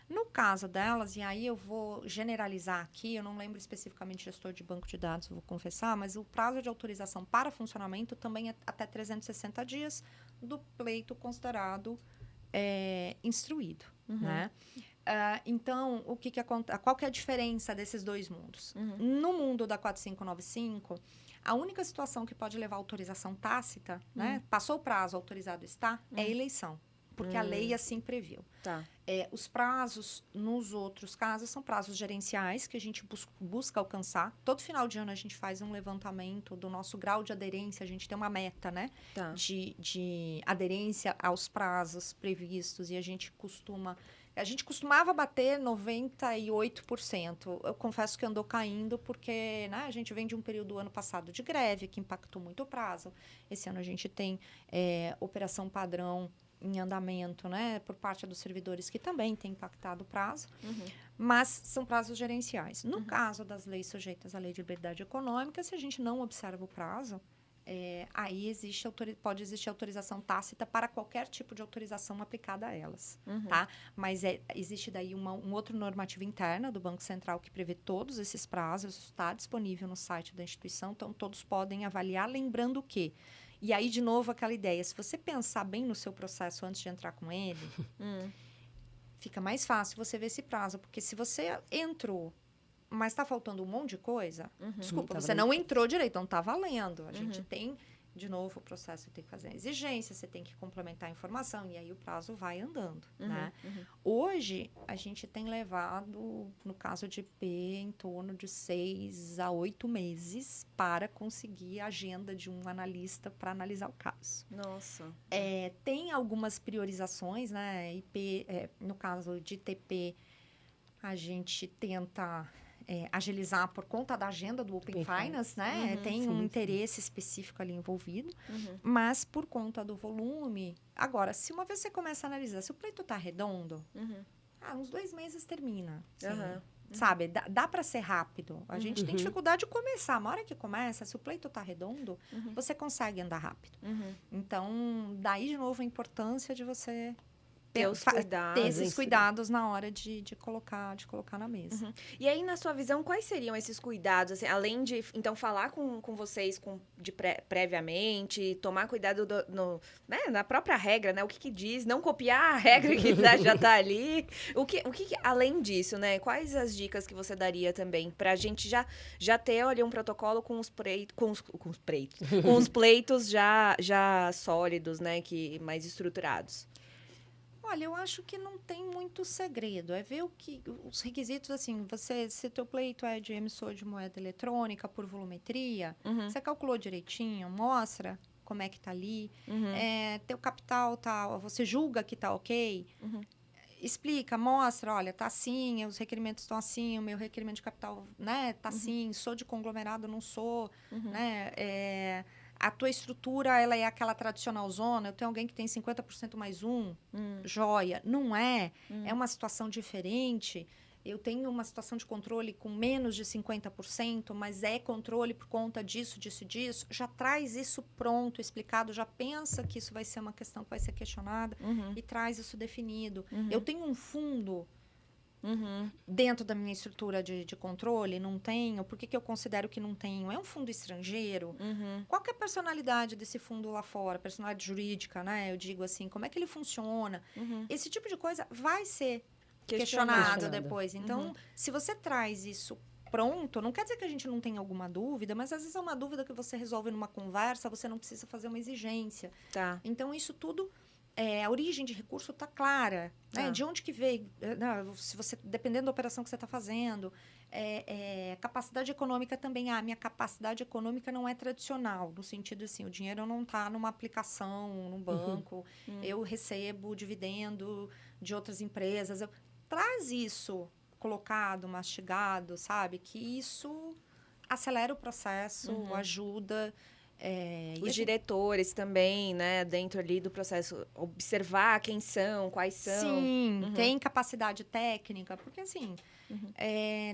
No caso delas, e aí eu vou generalizar aqui, eu não lembro especificamente gestor de banco de dados, vou confessar, mas o prazo de autorização para funcionamento também é até 360 dias do pleito considerado instruído, né? Então, qual que é a diferença desses dois mundos? No mundo da 4595, a única situação que pode levar a autorização tácita, né? Passou o prazo, autorizado está, é a eleição. Porque a lei assim previu. Os prazos, nos outros casos, são prazos gerenciais que a gente busca alcançar. Todo final de ano a gente faz um levantamento do nosso grau de aderência. A gente tem uma meta, né? De aderência aos prazos previstos. E a gente costumava bater 98%. Eu confesso que andou caindo porque, né, a gente vem de um período do ano passado de greve, que impactou muito o prazo. Esse ano a gente tem operação padrão em andamento, né, por parte dos servidores, que também tem impactado o prazo, mas são prazos gerenciais. No caso das leis sujeitas à Lei de Liberdade Econômica, se a gente não observa o prazo, aí pode existir autorização tácita para qualquer tipo de autorização aplicada a elas, tá? Mas existe daí um outro normativo interna do Banco Central que prevê todos esses prazos, está disponível no site da instituição, então todos podem avaliar, lembrando que e aí, de novo, aquela ideia, se você pensar bem no seu processo antes de entrar com ele, fica mais fácil você ver esse prazo. Porque se você entrou, mas está faltando um monte de coisa, desculpa, você não entrou direito, não está valendo. A gente tem, de novo, o processo tem que fazer a exigência, você tem que complementar a informação, e aí o prazo vai andando, né? Hoje, a gente tem levado, no caso de IP, em torno de 6 a 8 meses para conseguir a agenda de um analista para analisar o caso. Nossa. Tem algumas priorizações, né? IP, no caso de TP, a gente tenta agilizar por conta da agenda do Open Finance, né? Tem um interesse específico ali envolvido, mas por conta do volume... Agora, se uma vez você começa a analisar, se o pleito está redondo, uns 2 meses termina. Sabe? Dá para ser rápido. A gente tem dificuldade de começar. Na hora que começa, se o pleito está redondo, você consegue andar rápido. Então, daí, de novo, a importância de você... ter esses cuidados na hora de colocar na mesa. E aí, na sua visão, quais seriam esses cuidados? Assim, além de, então, falar com vocês previamente, tomar cuidado na própria regra, né? O que diz, não copiar a regra que já está ali. O que, além disso, né? Quais as dicas que você daria também para a gente já ter, olha, um protocolo com os pleitos já sólidos, né? Mais estruturados? Olha, eu acho que não tem muito segredo. É ver os requisitos, assim, se teu pleito é de emissor de moeda eletrônica por volumetria, você calculou direitinho, mostra como é que tá ali. Teu capital você julga que tá ok? Explica, mostra, olha, tá assim, os requerimentos estão assim, o meu requerimento de capital, né, tá assim, sou de conglomerado, não sou, né, a tua estrutura, ela é aquela tradicional zona, eu tenho alguém que tem 50% mais joia. Não é. É uma situação diferente. Eu tenho uma situação de controle com menos de 50%, mas é controle por conta disso. Já traz isso pronto, explicado, já pensa que isso vai ser uma questão que vai ser questionada e traz isso definido. Eu tenho um fundo... dentro da minha estrutura de controle, não tenho. Por que eu considero que não tenho? É um fundo estrangeiro. Qual que é a personalidade desse fundo lá fora? Personalidade jurídica, né? Eu digo assim, como é que ele funciona? Esse tipo de coisa vai ser questionado depois. Então, se você traz isso pronto, não quer dizer que a gente não tenha alguma dúvida, mas às vezes é uma dúvida que você resolve numa conversa, você não precisa fazer uma exigência. Então, isso tudo... a origem de recurso está clara, né? De onde que veio, se você, dependendo da operação que você está fazendo, capacidade econômica também. Minha capacidade econômica não é tradicional, no sentido assim, o dinheiro não está numa aplicação, num banco, eu recebo dividendo de outras empresas. Traz isso colocado, mastigado, sabe? Que isso acelera o processo, ajuda... Os diretores também, né, dentro ali do processo, observar quem são, quais são. Sim, tem capacidade técnica, porque assim,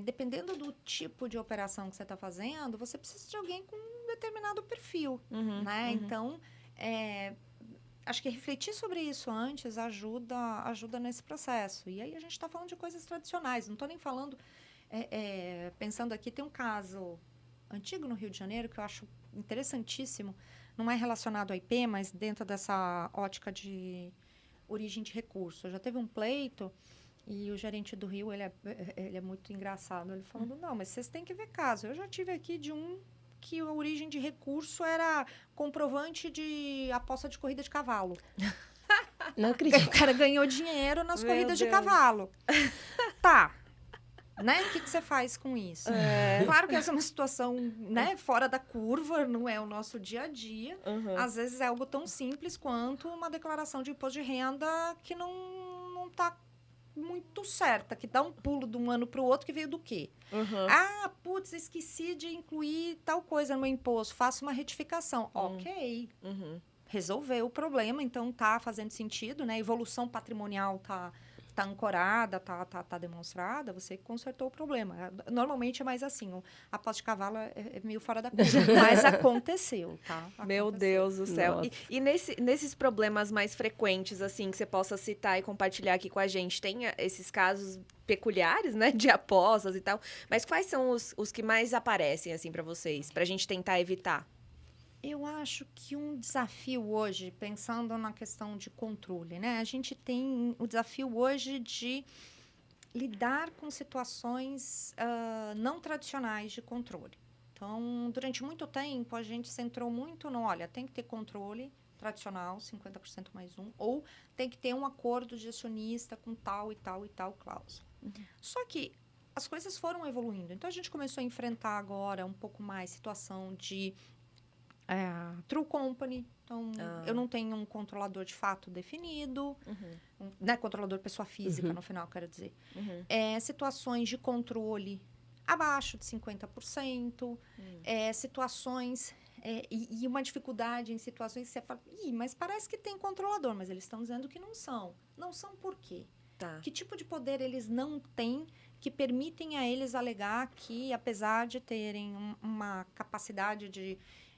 dependendo do tipo de operação que você está fazendo, você precisa de alguém com um determinado perfil, né? Então, acho que refletir sobre isso antes ajuda nesse processo. E aí a gente está falando de coisas tradicionais, não estou nem falando... pensando aqui, tem um caso antigo no Rio de Janeiro que eu acho interessantíssimo, não é relacionado ao IP, mas dentro dessa ótica de origem de recurso. Já teve um pleito e o gerente do Rio, ele é muito engraçado, ele falando, não, mas vocês têm que ver caso. Eu já tive aqui de um que a origem de recurso era comprovante de aposta de corrida de cavalo. Não acredito. O cara ganhou dinheiro nas corridas de cavalo. Tá. Né? O que você faz com isso? Claro que essa é uma situação, né, fora da curva, não é o nosso dia a dia. Às vezes é algo tão simples quanto uma declaração de imposto de renda que não está muito certa, que dá um pulo de um ano para o outro, que veio do quê? Putz, esqueci de incluir tal coisa no meu imposto, faço uma retificação. Ok. Resolveu o problema, então tá fazendo sentido, né? A evolução patrimonial tá ancorada, tá demonstrada, você consertou o problema. Normalmente é mais assim, a aposta de cavalo é meio fora da curva, mas aconteceu, tá? Aconteceu. Meu Deus do céu. E nesses problemas mais frequentes, assim, que você possa citar e compartilhar aqui com a gente, tem esses casos peculiares, né, de apostas e tal, mas quais são os que mais aparecem, assim, para vocês, pra gente tentar evitar? Eu acho que um desafio hoje, pensando na questão de controle, né? A gente tem o desafio hoje de lidar com situações não tradicionais de controle. Então, durante muito tempo, a gente centrou muito no, olha, tem que ter controle tradicional, 50% mais um, ou tem que ter um acordo de acionista com tal e tal e tal cláusula. Só que as coisas foram evoluindo. Então, a gente começou a enfrentar agora um pouco mais situação de true company. Então, eu não tenho um controlador de fato definido, né, controlador pessoa física, no final, quero dizer. Situações de controle abaixo de 50%, situações... e uma dificuldade em situações que você fala, mas parece que tem controlador, mas eles estão dizendo que não são. Não são por quê? Tá. Que tipo de poder eles não têm que permitem a eles alegar que, apesar de terem uma capacidade de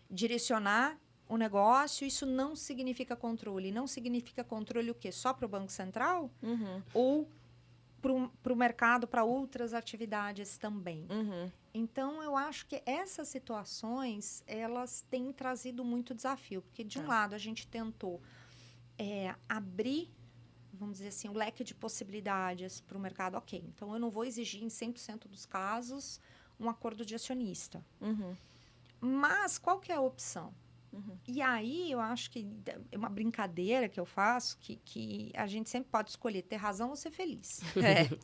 direcionar o negócio, isso não significa controle. Não significa controle o quê? Só para o Banco Central? Ou para o mercado, para outras atividades também? Então, eu acho que essas situações, elas têm trazido muito desafio. Porque, de um lado, a gente tentou abrir, vamos dizer assim, o leque de possibilidades para o mercado. Ok, então eu não vou exigir em 100% dos casos um acordo de acionista. Mas qual que é a opção? E aí, eu acho que é uma brincadeira que eu faço, que a gente sempre pode escolher ter razão ou ser feliz.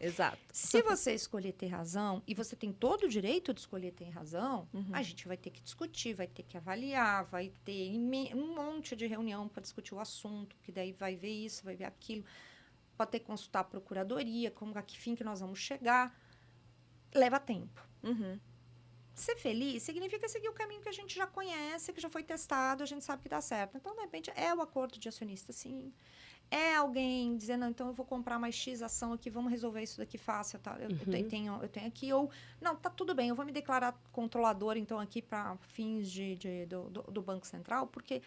Exato. Se você escolher ter razão, e você tem todo o direito de escolher ter razão, a gente vai ter que discutir, vai ter que avaliar, vai ter um monte de reunião para discutir o assunto, que daí vai ver isso, vai ver aquilo. Pode ter que consultar a procuradoria, a que fim que nós vamos chegar. Leva tempo. Ser feliz significa seguir o caminho que a gente já conhece, que já foi testado, a gente sabe que dá certo. Então, de repente, é o acordo de acionista, sim. É alguém dizendo, então eu vou comprar mais X ação aqui, vamos resolver isso daqui fácil, tá? Eu tenho aqui. Ou, não, tá tudo bem, eu vou me declarar controlador, então, aqui para fins do Banco Central, porque,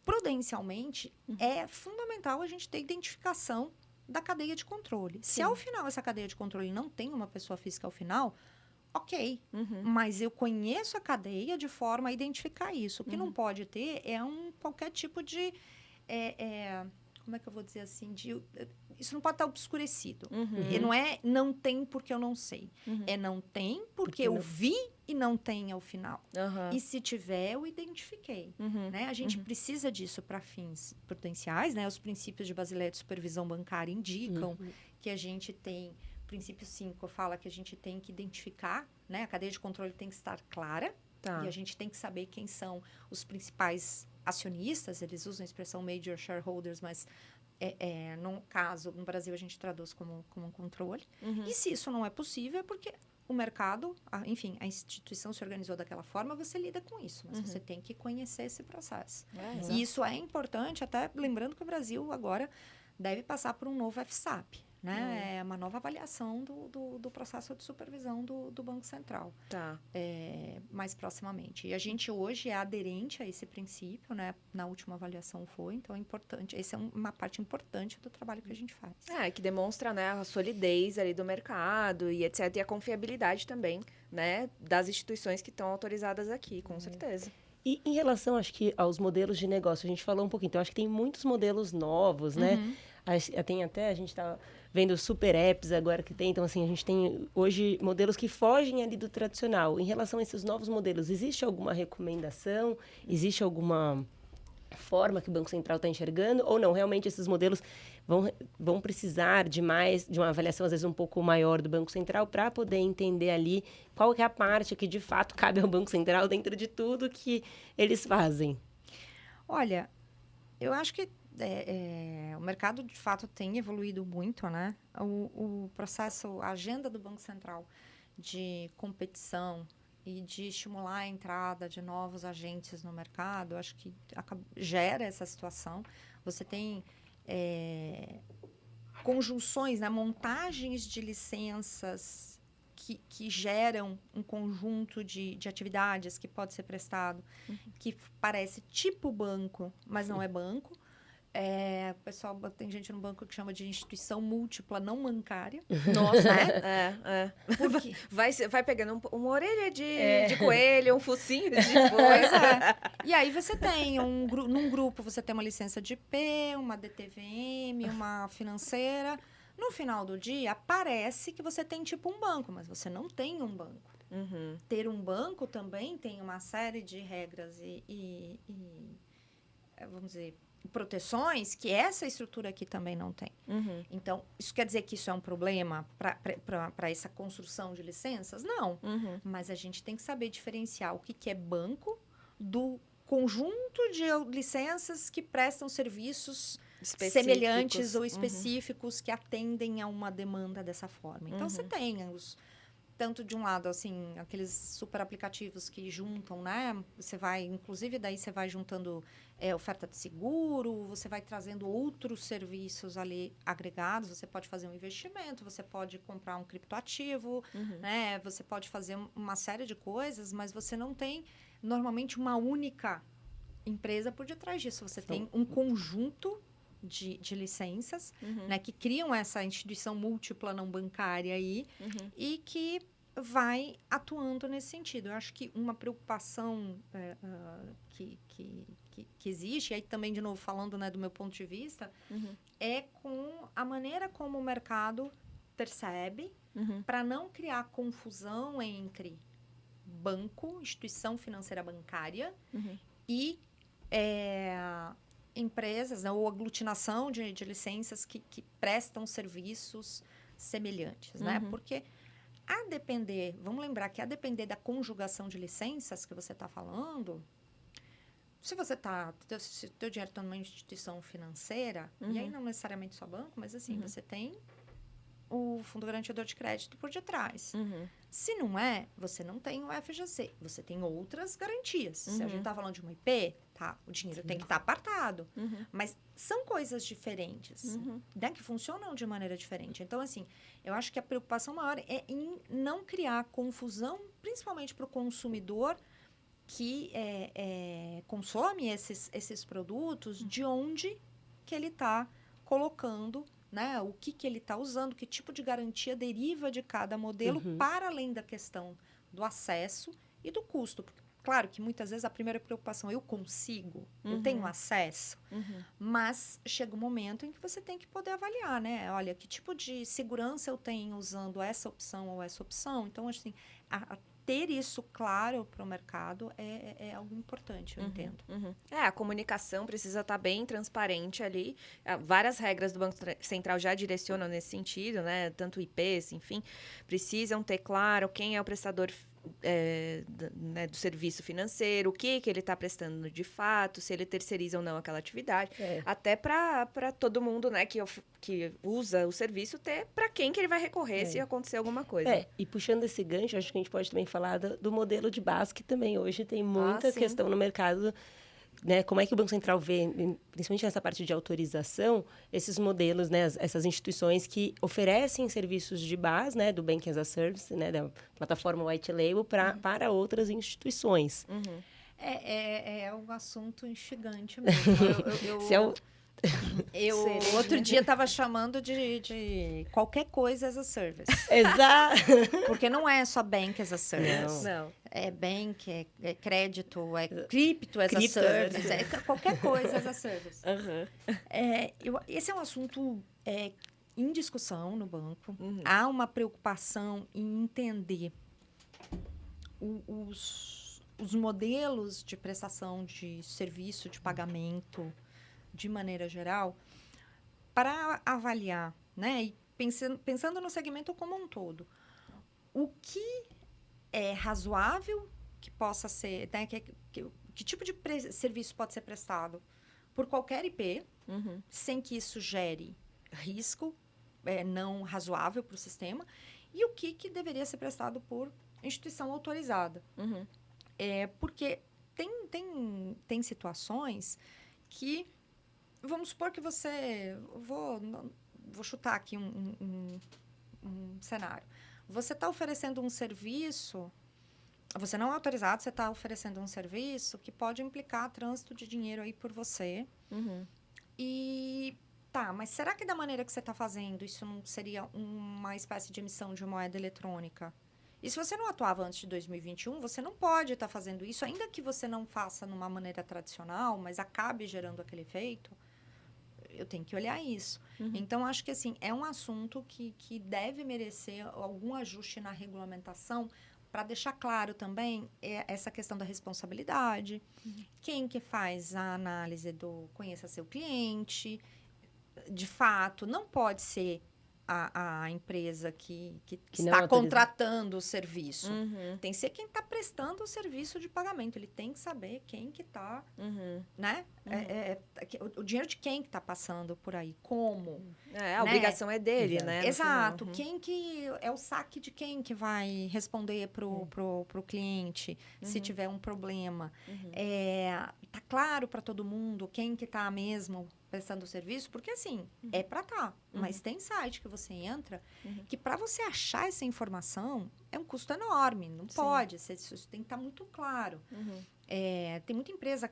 prudencialmente, é fundamental a gente ter identificação da cadeia de controle. Se, ao final, essa cadeia de controle não tem uma pessoa física ao final... Ok, mas eu conheço a cadeia de forma a identificar isso. O que não pode ter é qualquer tipo de... como é que eu vou dizer assim, isso não pode estar obscurecido. E não é não tem porque eu não sei. É não tem porque eu vi e não tem ao final. E se tiver, eu identifiquei. Né? A gente precisa disso para fins prudenciais, né? Os princípios de Basileia de supervisão bancária indicam que a gente tem, o princípio 5 fala que a gente tem que identificar, né? A cadeia de controle tem que estar clara. Tá. E a gente tem que saber quem são os principais acionistas. Eles usam a expressão major shareholders, mas no caso, no Brasil, a gente traduz como um controle. E se isso não é possível, é porque o mercado, enfim, a instituição se organizou daquela forma, você lida com isso. Mas você tem que conhecer esse processo. E isso é importante, até lembrando que o Brasil agora deve passar por um novo FSAP. Né? É uma nova avaliação do processo de supervisão do Banco Central. Tá. Mais proximamente. E a gente hoje é aderente a esse princípio, né? Na última avaliação foi, então é importante. Essa é uma parte importante do trabalho que a gente faz. Que demonstra, né, a solidez ali do mercado e etc. E a confiabilidade também, né, das instituições que estão autorizadas aqui, com certeza. E em relação, acho que, aos modelos de negócio, a gente falou um pouquinho. Então, acho que tem muitos modelos novos, né? Tem até, a gente está vendo super apps agora que tem. Então, assim, a gente tem hoje modelos que fogem ali do tradicional. Em relação a esses novos modelos, existe alguma recomendação? Existe alguma forma que o Banco Central está enxergando? Ou não? Realmente, esses modelos vão precisar de uma avaliação, às vezes, um pouco maior do Banco Central para poder entender ali qual que é a parte que, de fato, cabe ao Banco Central dentro de tudo que eles fazem. Olha, eu acho que o mercado, de fato, tem evoluído muito, né? O processo, a agenda do Banco Central de competição e de estimular a entrada de novos agentes no mercado, acho que gera essa situação. Você tem conjunções, né? Montagens de licenças que geram um conjunto de atividades que pode ser prestado, que parece tipo banco, mas não é banco. O pessoal, tem gente no banco que chama de instituição múltipla não bancária. Nossa, né? Por quê? Vai pegando uma orelha de coelho, um focinho de coisa. E aí você tem, num grupo, você tem uma licença de IP, uma DTVM, uma financeira. No final do dia, parece que você tem tipo um banco, mas você não tem um banco. Ter um banco também tem uma série de regras e vamos dizer, proteções que essa estrutura aqui também não tem. Então, isso quer dizer que isso é um problema para essa construção de licenças? Não. Mas a gente tem que saber diferenciar o que é banco do conjunto de licenças que prestam serviços semelhantes ou específicos que atendem a uma demanda dessa forma. Então, você tem tanto de um lado, assim, aqueles super aplicativos que juntam, né? Inclusive, daí você vai juntando oferta de seguro, você vai trazendo outros serviços ali agregados, você pode fazer um investimento, você pode comprar um criptoativo, né? Você pode fazer uma série de coisas, mas você não tem, normalmente, uma única empresa por detrás disso. Você tem um conjunto de licenças, né, que criam essa instituição múltipla não bancária aí e que vai atuando nesse sentido. Eu acho que uma preocupação que existe, e aí também, de novo, falando, né, do meu ponto de vista, é com a maneira como o mercado percebe para não criar confusão entre banco, instituição financeira bancária e empresas, né, ou aglutinação de licenças que prestam serviços semelhantes, né? Porque a depender, vamos lembrar que a depender da conjugação de licenças que você está falando, se você se o teu dinheiro está numa instituição financeira, e aí não necessariamente só banco, mas assim, você tem o fundo garantidor de crédito por detrás. Se não você não tem o FGC, você tem outras garantias. Se a gente está falando de uma IP, o dinheiro tem que estar apartado. Mas são coisas diferentes, né, que funcionam de maneira diferente. Então, assim, eu acho que a preocupação maior é em não criar confusão, principalmente para o consumidor que consome esses produtos, de onde que ele está colocando, né, o que ele está usando, que tipo de garantia deriva de cada modelo, para além da questão do acesso e do custo. Porque Claro que muitas vezes a primeira preocupação, eu consigo, eu tenho acesso, mas chega um momento em que você tem que poder avaliar, né? Olha, que tipo de segurança eu tenho usando essa opção ou essa opção. Então, assim, ter isso claro para o mercado é algo importante, eu entendo. A comunicação precisa estar bem transparente ali. Várias regras do Banco Central já direcionam nesse sentido, né? Tanto IPs, enfim, precisam ter claro quem é o prestador do serviço financeiro, o que ele está prestando de fato, se ele terceiriza ou não aquela atividade. Até para todo mundo, né, que usa o serviço, ter para quem que ele vai recorrer se acontecer alguma coisa. E puxando esse gancho, acho que a gente pode também falar do modelo de base, que também hoje tem muita questão no mercado, né? Como é que o Banco Central vê, principalmente nessa parte de autorização, esses modelos, né? Essas instituições que oferecem serviços de base, né? Do Banking as a Service, né? Da plataforma White Label para outras instituições. É um assunto instigante mesmo. Eu outro dia estava chamando de qualquer coisa as a service. Exato. Porque não é só bank as a service. Não. É bank, é crédito, é cripto as a service. É qualquer coisa as a service. Esse é um assunto em discussão no banco. Há uma preocupação em entender os modelos de prestação de serviço, de pagamento, de maneira geral, para avaliar, né? E pensando no segmento como um todo, o que é razoável que possa ser, né? Que tipo de serviço pode ser prestado por qualquer IP, sem que isso gere risco não razoável para o sistema, e o que deveria ser prestado por instituição autorizada. Porque tem situações que, vamos supor que você... Vou chutar aqui um cenário. Você está oferecendo um serviço... Você não é autorizado, você está oferecendo um serviço que pode implicar trânsito de dinheiro aí por você. Mas será que da maneira que você está fazendo, isso não seria uma espécie de emissão de moeda eletrônica? E se você não atuava antes de 2021, você não pode estar fazendo isso, ainda que você não faça numa maneira tradicional, mas acabe gerando aquele efeito. Eu tenho que olhar isso. Então, acho que assim, é um assunto que deve merecer algum ajuste na regulamentação para deixar claro também essa questão da responsabilidade. Quem que faz a análise do conheça seu cliente, de fato, não pode ser a empresa que está contratando o serviço. Tem que ser quem está prestando o serviço de pagamento. Ele tem que saber quem que está, né? O dinheiro de quem que está passando por aí, como. A obrigação é dele, né? Exato. Quem que é o saque de quem que vai responder pro cliente se tiver um problema. Tá claro para todo mundo quem que está mesmo prestando o serviço, porque assim, é para mas tem site que você entra que para você achar essa informação é um custo enorme, não pode, isso tem que estar muito claro. Tem muita empresa,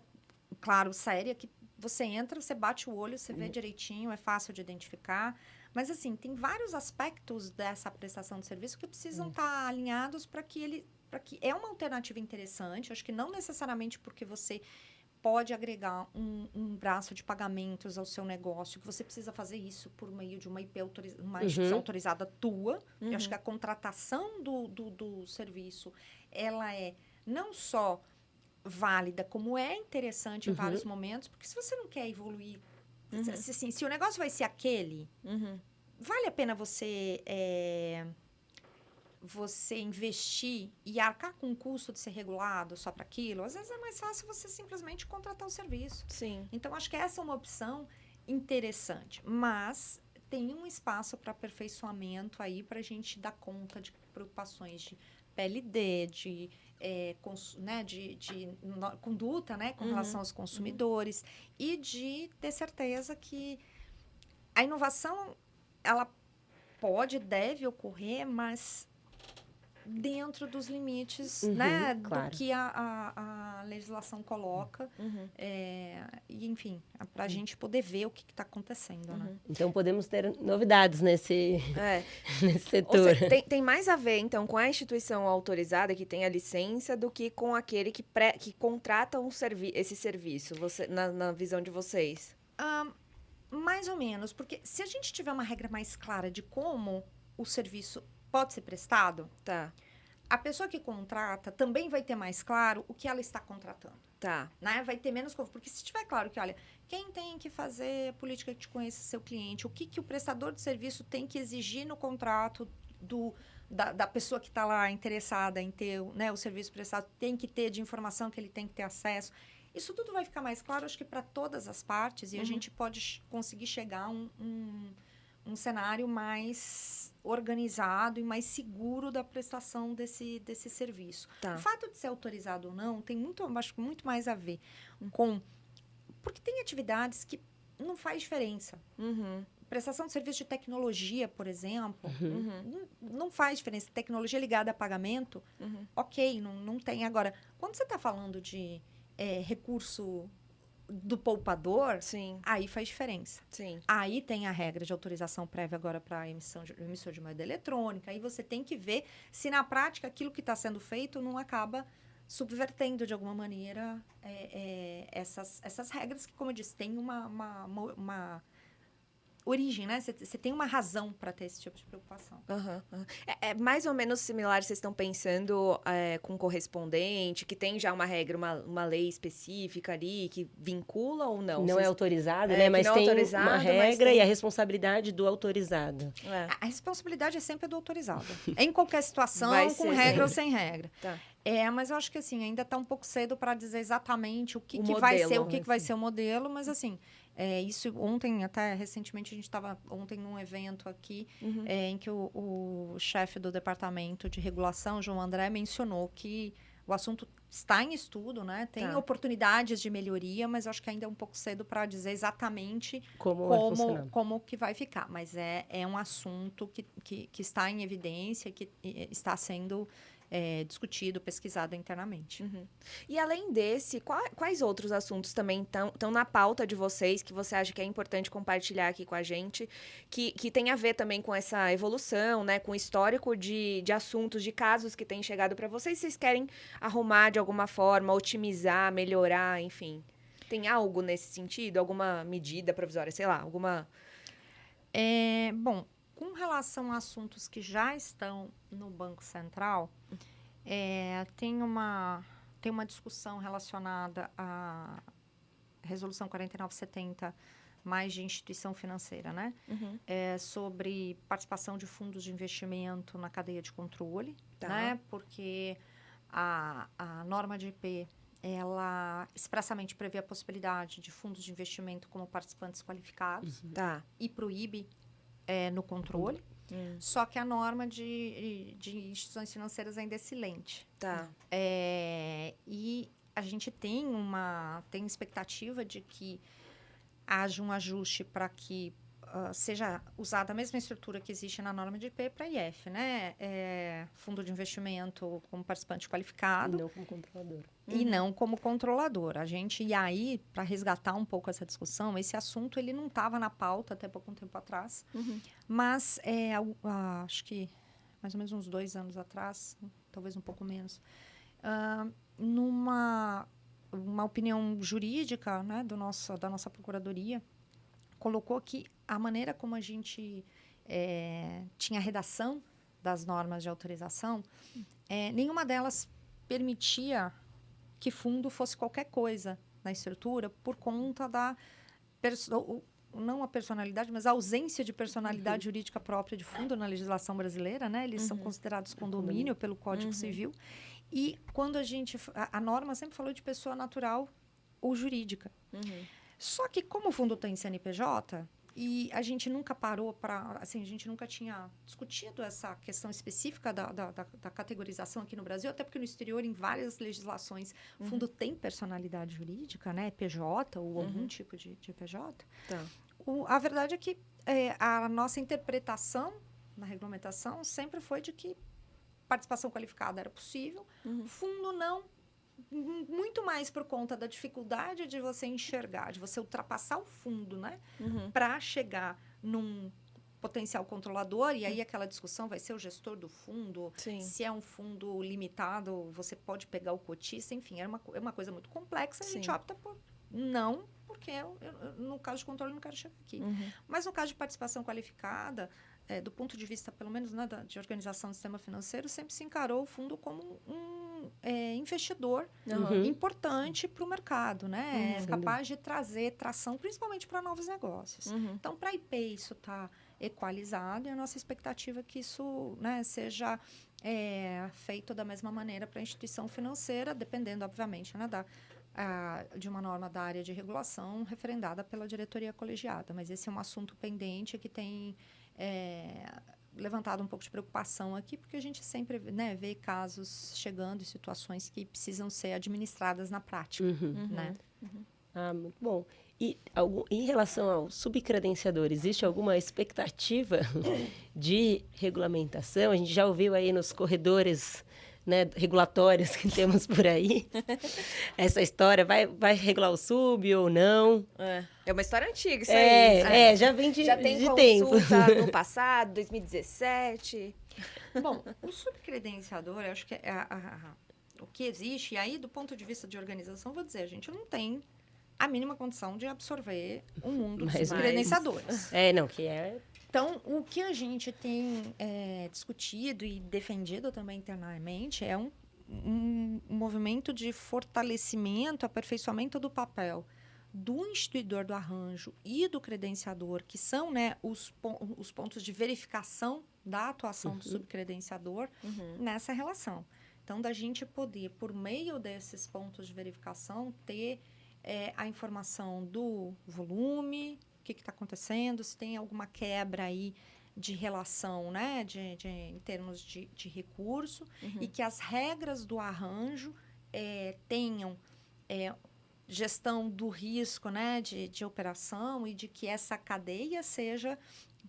claro, séria, que você entra, você bate o olho, você vê direitinho, é fácil de identificar, mas assim, tem vários aspectos dessa prestação de serviço que precisam estar alinhados para que é uma alternativa interessante. Acho que não necessariamente porque você pode agregar um braço de pagamentos ao seu negócio, que você precisa fazer isso por meio de uma IP uma instituição autorizada tua. Eu acho que a contratação do serviço, ela é não só válida, como é interessante em vários momentos, porque se você não quer evoluir, se o negócio vai ser aquele, vale a pena você investir e arcar com o custo de ser regulado só para aquilo. Às vezes é mais fácil você simplesmente contratar o serviço. Então, acho que essa é uma opção interessante. Mas tem um espaço para aperfeiçoamento aí para a gente dar conta de preocupações de PLD, de conduta, né, com relação aos consumidores e de ter certeza que a inovação, ela deve ocorrer, mas dentro dos limites, né, claro, do que a legislação coloca. E, enfim, para a gente poder ver o que está acontecendo, né? Então, podemos ter novidades nesse setor. Seja, tem mais a ver, então, com a instituição autorizada, que tem a licença, do que com aquele que contrata esse serviço, na visão de vocês? Mais ou menos, porque se a gente tiver uma regra mais clara de como o serviço pode ser prestado, Tá. a pessoa que contrata também vai ter mais claro o que ela está contratando. Tá. Né? Vai ter menos confuso. Porque se tiver claro que, olha, quem tem que fazer política que conheça seu cliente, o que o prestador de serviço tem que exigir no contrato da pessoa que está lá interessada em ter, né, o serviço prestado, tem que ter de informação que ele tem que ter acesso. Isso tudo vai ficar mais claro, acho que para todas as partes, e a gente pode conseguir chegar a um cenário mais organizado e mais seguro da prestação desse serviço. Tá. O fato de ser autorizado ou não tem acho que muito mais a ver com... Porque tem atividades que não faz diferença. Prestação de serviço de tecnologia, por exemplo, não faz diferença. Tecnologia ligada a pagamento, ok, não tem. Agora, quando você está falando de recurso do poupador, Sim. aí faz diferença. Sim. Aí tem a regra de autorização prévia agora para emissor de moeda eletrônica. Aí você tem que ver se na prática aquilo que está sendo feito não acaba subvertendo de alguma maneira essas regras que, como eu disse, tem uma origem, né? Você tem uma razão para ter esse tipo de preocupação. É mais ou menos similar, vocês estão pensando com correspondente, que tem já uma regra, uma lei específica ali, que vincula ou não? Não é autorizado, né? Mas tem uma regra e a responsabilidade do autorizado. A responsabilidade é sempre do autorizado. Em qualquer situação, com regra ou sem regra. Tá. Mas eu acho que, assim, ainda está um pouco cedo para dizer exatamente o que vai ser o modelo, mas, assim... isso ontem, até recentemente, a gente estava ontem num evento aqui em que o chefe do departamento de regulação, João André, mencionou que o assunto está em estudo, né? Tem oportunidades de melhoria, mas eu acho que ainda é um pouco cedo para dizer exatamente como que vai ficar. Mas é um assunto que está em evidência, que está sendo... discutido, pesquisado internamente. E além desse, quais outros assuntos também estão na pauta de vocês, que você acha que é importante compartilhar aqui com a gente, que tem a ver também com essa evolução, né, com o histórico de assuntos, de casos que têm chegado para vocês, vocês querem arrumar de alguma forma, otimizar, melhorar, enfim? Tem algo nesse sentido? Alguma medida provisória, sei lá, alguma... Bom, com relação a assuntos que já estão no Banco Central, tem uma discussão relacionada à Resolução 4970, mais de instituição financeira, né? Sobre participação de fundos de investimento na cadeia de controle, né? Porque a norma de IP, ela expressamente prevê a possibilidade de fundos de investimento como participantes qualificados e proíbe no controle. Só que a norma de instituições financeiras ainda é silente. E a gente tem expectativa de que haja um ajuste para que seja usada a mesma estrutura que existe na norma de IP para IF, né? Fundo de investimento como participante qualificado. E não como controlador. E não como controlador. E aí, para resgatar um pouco essa discussão, esse assunto ele não estava na pauta até pouco tempo atrás, mas acho que mais ou menos uns 2 anos atrás, talvez um pouco menos, numa opinião jurídica, né, da nossa procuradoria, colocou que a maneira como a gente tinha a redação das normas de autorização, nenhuma delas permitia que fundo fosse qualquer coisa na estrutura por conta não a personalidade, mas a ausência de personalidade jurídica própria de fundo na legislação brasileira, né? Eles são considerados condomínio pelo Código Civil. E quando a norma sempre falou de pessoa natural ou jurídica. Só que como o fundo tem CNPJ, e a gente nunca parou a gente nunca tinha discutido essa questão específica da categorização aqui no Brasil, até porque no exterior, em várias legislações, o fundo tem personalidade jurídica, né? PJ ou algum tipo de PJ. A verdade é que a nossa interpretação na regulamentação sempre foi de que participação qualificada era possível, fundo não, muito mais por conta da dificuldade de você enxergar, de você ultrapassar o fundo, né? Uhum. Para chegar num potencial controlador, e aí aquela discussão vai ser o gestor do fundo, Sim. se é um fundo limitado, você pode pegar o cotista, enfim, é uma coisa muito complexa, a gente Sim. opta por não, porque no caso de controle eu não quero chegar aqui. Uhum. Mas no caso de participação qualificada, do ponto de vista, pelo menos, né, de organização do sistema financeiro, sempre se encarou o fundo como um investidor Uhum. importante para o mercado, né? Uhum. Capaz de trazer tração, principalmente para novos negócios. Uhum. Então, para a IP, isso está equalizado e a nossa expectativa é que isso, né, seja feito da mesma maneira para a instituição financeira, dependendo, obviamente, né, de uma norma da área de regulação referendada pela diretoria colegiada. Mas esse é um assunto pendente que tem levantado um pouco de preocupação aqui, porque a gente sempre, né, vê casos chegando e situações que precisam ser administradas na prática. Uhum. Né? Ah, muito bom. E em relação ao subcredenciador, existe alguma expectativa de regulamentação? A gente já ouviu aí nos corredores, né, regulatórios que temos por aí, essa história, vai regular o sub ou não? É uma história antiga isso aí. Já vem de Já tem tempo. consulta no passado, 2017. Bom, o subcredenciador, eu acho que o que existe, e aí do ponto de vista de organização, vou dizer, a gente não tem a mínima condição de absorver o mundo dos subcredenciadores. Então, o que a gente tem discutido e defendido também internamente é um movimento de fortalecimento, aperfeiçoamento do papel do instituidor do arranjo e do credenciador, que são, né, os pontos de verificação da atuação do subcredenciador nessa relação. Então, da gente poder, por meio desses pontos de verificação, ter a informação do volume, o que está acontecendo, se tem alguma quebra aí de relação, né, em termos de recurso, e que as regras do arranjo tenham gestão do risco, né, de operação, e de que essa cadeia seja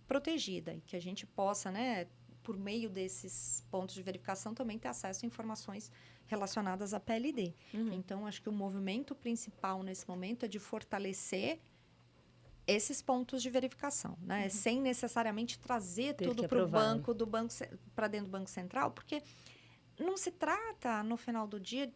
protegida, e que a gente possa, né, por meio desses pontos de verificação, também ter acesso a informações relacionadas à PLD. Então, acho que o movimento principal nesse momento é de fortalecer esses pontos de verificação, né? Sem necessariamente trazer tudo para o banco, para dentro do Banco Central, porque não se trata, no final do dia,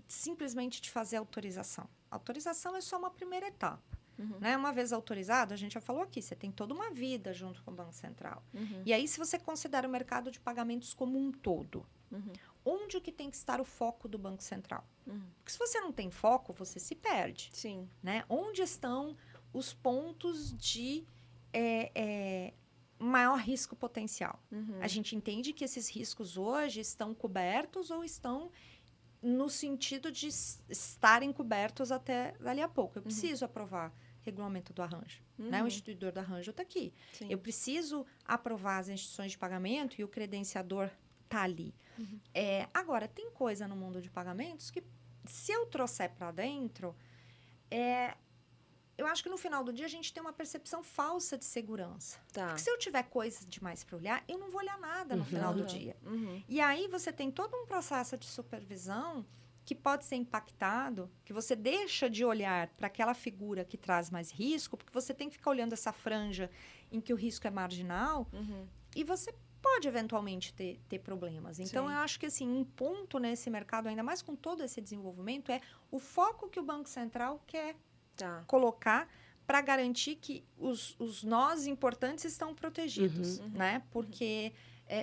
simplesmente de fazer autorização. A autorização é só uma primeira etapa. Né? Uma vez autorizado, a gente já falou aqui, você tem toda uma vida junto com o Banco Central. E aí, se você considera o mercado de pagamentos como um todo, onde que tem que estar o foco do Banco Central? Porque se você não tem foco, você se perde. Sim. Né? Onde estão os pontos de maior risco potencial? A gente entende que esses riscos hoje estão cobertos ou estão no sentido de estarem cobertos até dali a pouco. Eu preciso aprovar regulamento do arranjo. Né? O instituidor do arranjo está aqui. Sim. Eu preciso aprovar as instituições de pagamento e o credenciador está ali. Agora, tem coisa no mundo de pagamentos que, se eu trouxer para dentro, eu acho que no final do dia a gente tem uma percepção falsa de segurança. Tá. Porque se eu tiver coisa demais para olhar, eu não vou olhar nada no final do dia. E aí você tem todo um processo de supervisão que pode ser impactado, que você deixa de olhar para aquela figura que traz mais risco, porque você tem que ficar olhando essa franja em que o risco é marginal, e você pode eventualmente ter problemas. Então, eu acho que assim, um ponto nesse mercado, ainda mais com todo esse desenvolvimento, é o foco que o Banco Central quer colocar para garantir que os nós importantes estão protegidos, né? Porque,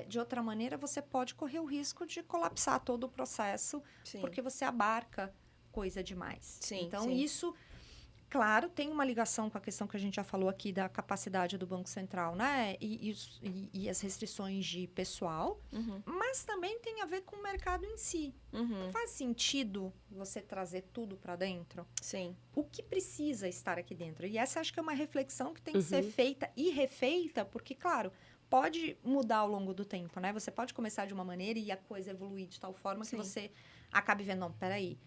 de outra maneira, você pode correr o risco de colapsar todo o processo, porque você abarca coisa demais. Então, isso, claro, tem uma ligação com a questão que a gente já falou aqui da capacidade do Banco Central, né? E as restrições de pessoal, mas também tem a ver com o mercado em si. Faz sentido você trazer tudo para dentro? Sim. O que precisa estar aqui dentro? E essa acho que é uma reflexão que tem que ser feita e refeita, porque, claro, pode mudar ao longo do tempo, né? Você pode começar de uma maneira e a coisa evoluir de tal forma que você acabe vendo, não, peraí,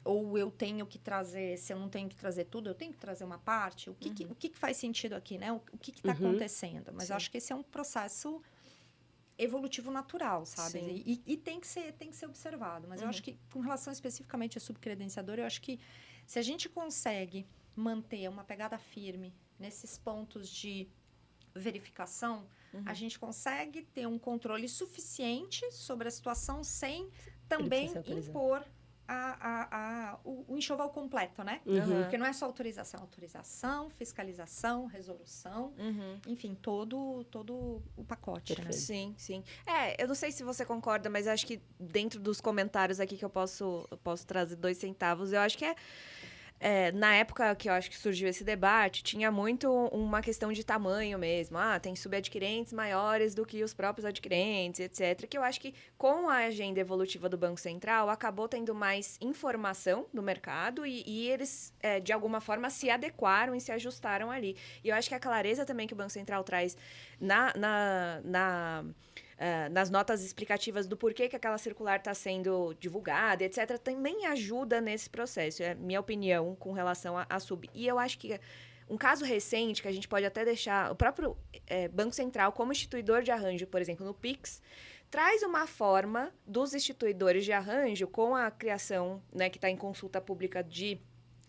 ou eu tenho que trazer, se eu não tenho que trazer tudo, eu tenho que trazer uma parte. O que faz sentido aqui, né? O que está acontecendo? Mas eu acho que esse é um processo evolutivo natural, sabe? Sim. E tem que ser observado. Mas eu acho que, com relação especificamente a subcredenciador, eu acho que se a gente consegue manter uma pegada firme nesses pontos de verificação, a gente consegue ter um controle suficiente sobre a situação sem também impor o enxoval completo, né? Porque não é só autorização, fiscalização, resolução, enfim, todo o pacote, né? Sim, sim. Eu não sei se você concorda, mas acho que dentro dos comentários aqui que eu posso trazer 2 centavos, eu acho que na época que eu acho que surgiu esse debate, tinha muito uma questão de tamanho mesmo. Tem subadquirentes maiores do que os próprios adquirentes, etc. Que eu acho que com a agenda evolutiva do Banco Central, acabou tendo mais informação do mercado e eles, de alguma forma, se adequaram e se ajustaram ali. E eu acho que a clareza também que o Banco Central traz nas notas explicativas do porquê que aquela circular está sendo divulgada, etc., também ajuda nesse processo. É minha opinião com relação à sub. E eu acho que um caso recente, que a gente pode até deixar... O próprio Banco Central, como instituidor de arranjo, por exemplo, no Pix, traz uma forma dos instituidores de arranjo com a criação, né, que está em consulta pública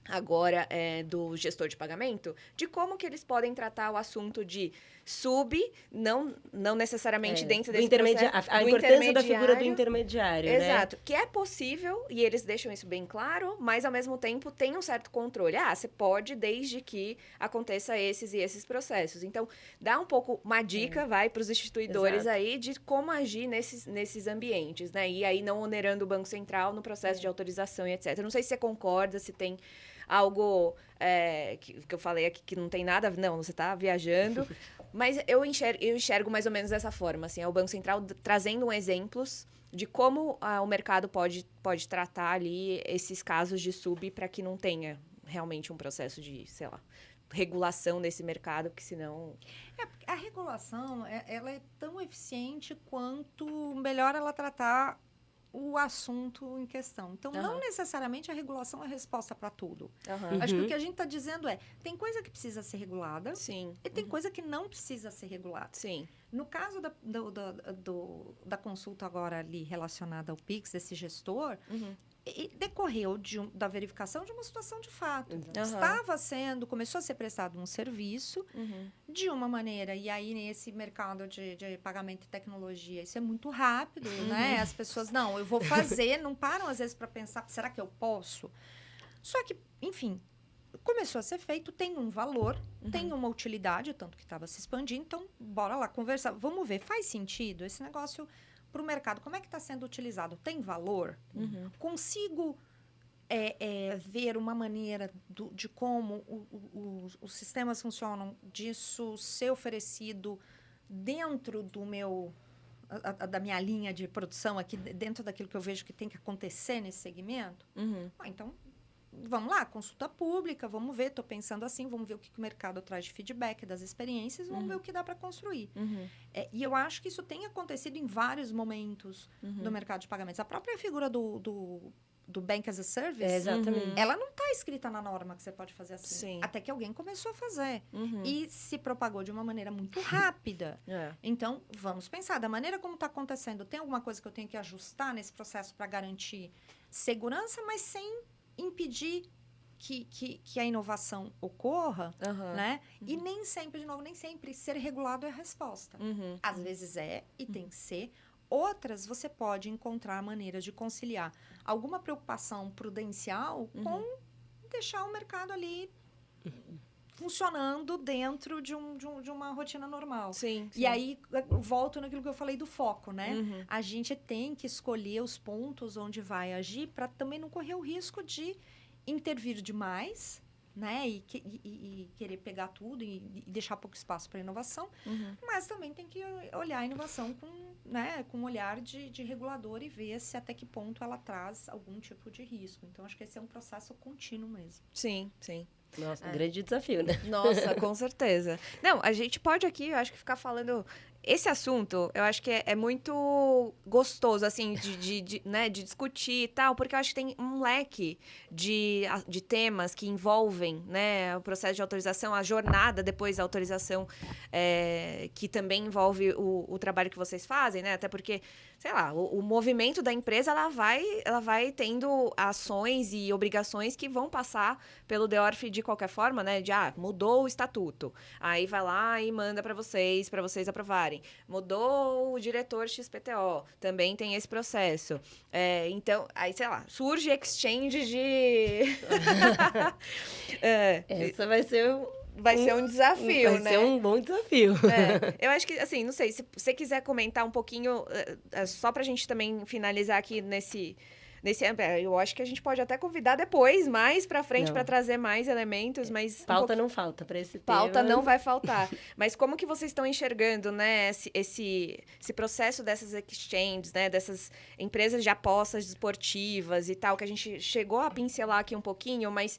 agora do gestor de pagamento, de como que eles podem tratar o assunto de não necessariamente dentro desse processo. A importância da figura do intermediário, exato, né? Que é possível, e eles deixam isso bem claro, mas ao mesmo tempo tem um certo controle. Você pode, desde que aconteça esses e esses processos. Então, dá um pouco uma dica, para os instituidores aí, de como agir nesses ambientes, né? E aí não onerando o Banco Central no processo de autorização e etc. Não sei se você concorda, se tem algo que eu falei aqui que não tem nada... Não, você está viajando. Mas eu enxergo mais ou menos dessa forma. Assim, é o Banco Central trazendo exemplos de como o mercado pode tratar ali esses casos de sub para que não tenha realmente um processo de, sei lá, regulação desse mercado, porque senão... A regulação, ela é tão eficiente quanto melhor ela tratar o assunto em questão. Então, não necessariamente a regulação é a resposta para tudo. Acho que o que a gente está dizendo tem coisa que precisa ser regulada. Sim. E tem coisa que não precisa ser regulada. Sim. No caso da consulta agora ali relacionada ao Pix, desse gestor, decorreu da verificação de uma situação de fato. Começou a ser prestado um serviço de uma maneira, e aí nesse mercado de pagamento e tecnologia, isso é muito rápido, né? As pessoas, não, eu vou fazer, não param às vezes para pensar, será que eu posso? Só que, enfim, começou a ser feito, tem um valor, tem uma utilidade, tanto que estava se expandindo, então bora lá conversar, vamos ver, faz sentido esse negócio para o mercado, como é que está sendo utilizado? Tem valor? Consigo ver uma maneira de como os sistemas funcionam, disso ser oferecido dentro da minha linha de produção aqui, dentro daquilo que eu vejo que tem que acontecer nesse segmento? Então, vamos lá, consulta pública, vamos ver, estou pensando assim, vamos ver o que o mercado traz de feedback das experiências, vamos ver o que dá para construir. E eu acho que isso tem acontecido em vários momentos do mercado de pagamentos. A própria figura do Bank as a Service, ela não está escrita na norma que você pode fazer assim. Sim. Até que alguém começou a fazer. E se propagou de uma maneira muito rápida. Então, vamos pensar, da maneira como está acontecendo, tem alguma coisa que eu tenho que ajustar nesse processo para garantir segurança, mas sem impedir que a inovação ocorra, né? E nem sempre, ser regulado é a resposta. Às vezes e tem que ser. Outras, você pode encontrar maneiras de conciliar alguma preocupação prudencial com deixar o mercado ali funcionando dentro de uma rotina normal. Sim. E aí, eu volto naquilo que eu falei do foco, né? A gente tem que escolher os pontos onde vai agir para também não correr o risco de intervir demais, né? E querer pegar tudo e deixar pouco espaço para inovação. Mas também tem que olhar a inovação com um olhar de regulador e ver se até que ponto ela traz algum tipo de risco. Então, acho que esse é um processo contínuo mesmo. Sim, sim. Nossa, um grande desafio, né? Nossa, com certeza. Não, a gente pode aqui, eu acho que ficar falando esse assunto, eu acho que é muito gostoso, assim, né, de discutir e tal, porque eu acho que tem um leque de temas que envolvem, né, o processo de autorização, a jornada depois da autorização, que também envolve o trabalho que vocês fazem, né, até porque, sei lá, o movimento da empresa, ela vai tendo ações e obrigações que vão passar pelo DEORF de qualquer forma, né, mudou o estatuto, aí vai lá e manda para vocês aprovarem. Mudou o diretor XPTO, também tem esse processo. Então, aí, sei lá, surge exchange de... Essa vai ser um desafio, né? Vai ser um bom desafio. Eu acho que, assim, não sei, se você quiser comentar um pouquinho, só pra gente também finalizar aqui nesse... Eu acho que a gente pode até convidar depois, mais pra frente, para trazer mais elementos, mas... Pauta não falta para esse tema. Pauta não vai faltar. Mas como que vocês estão enxergando, né, esse processo dessas exchanges, né, dessas empresas de apostas esportivas e tal, que a gente chegou a pincelar aqui um pouquinho, mas...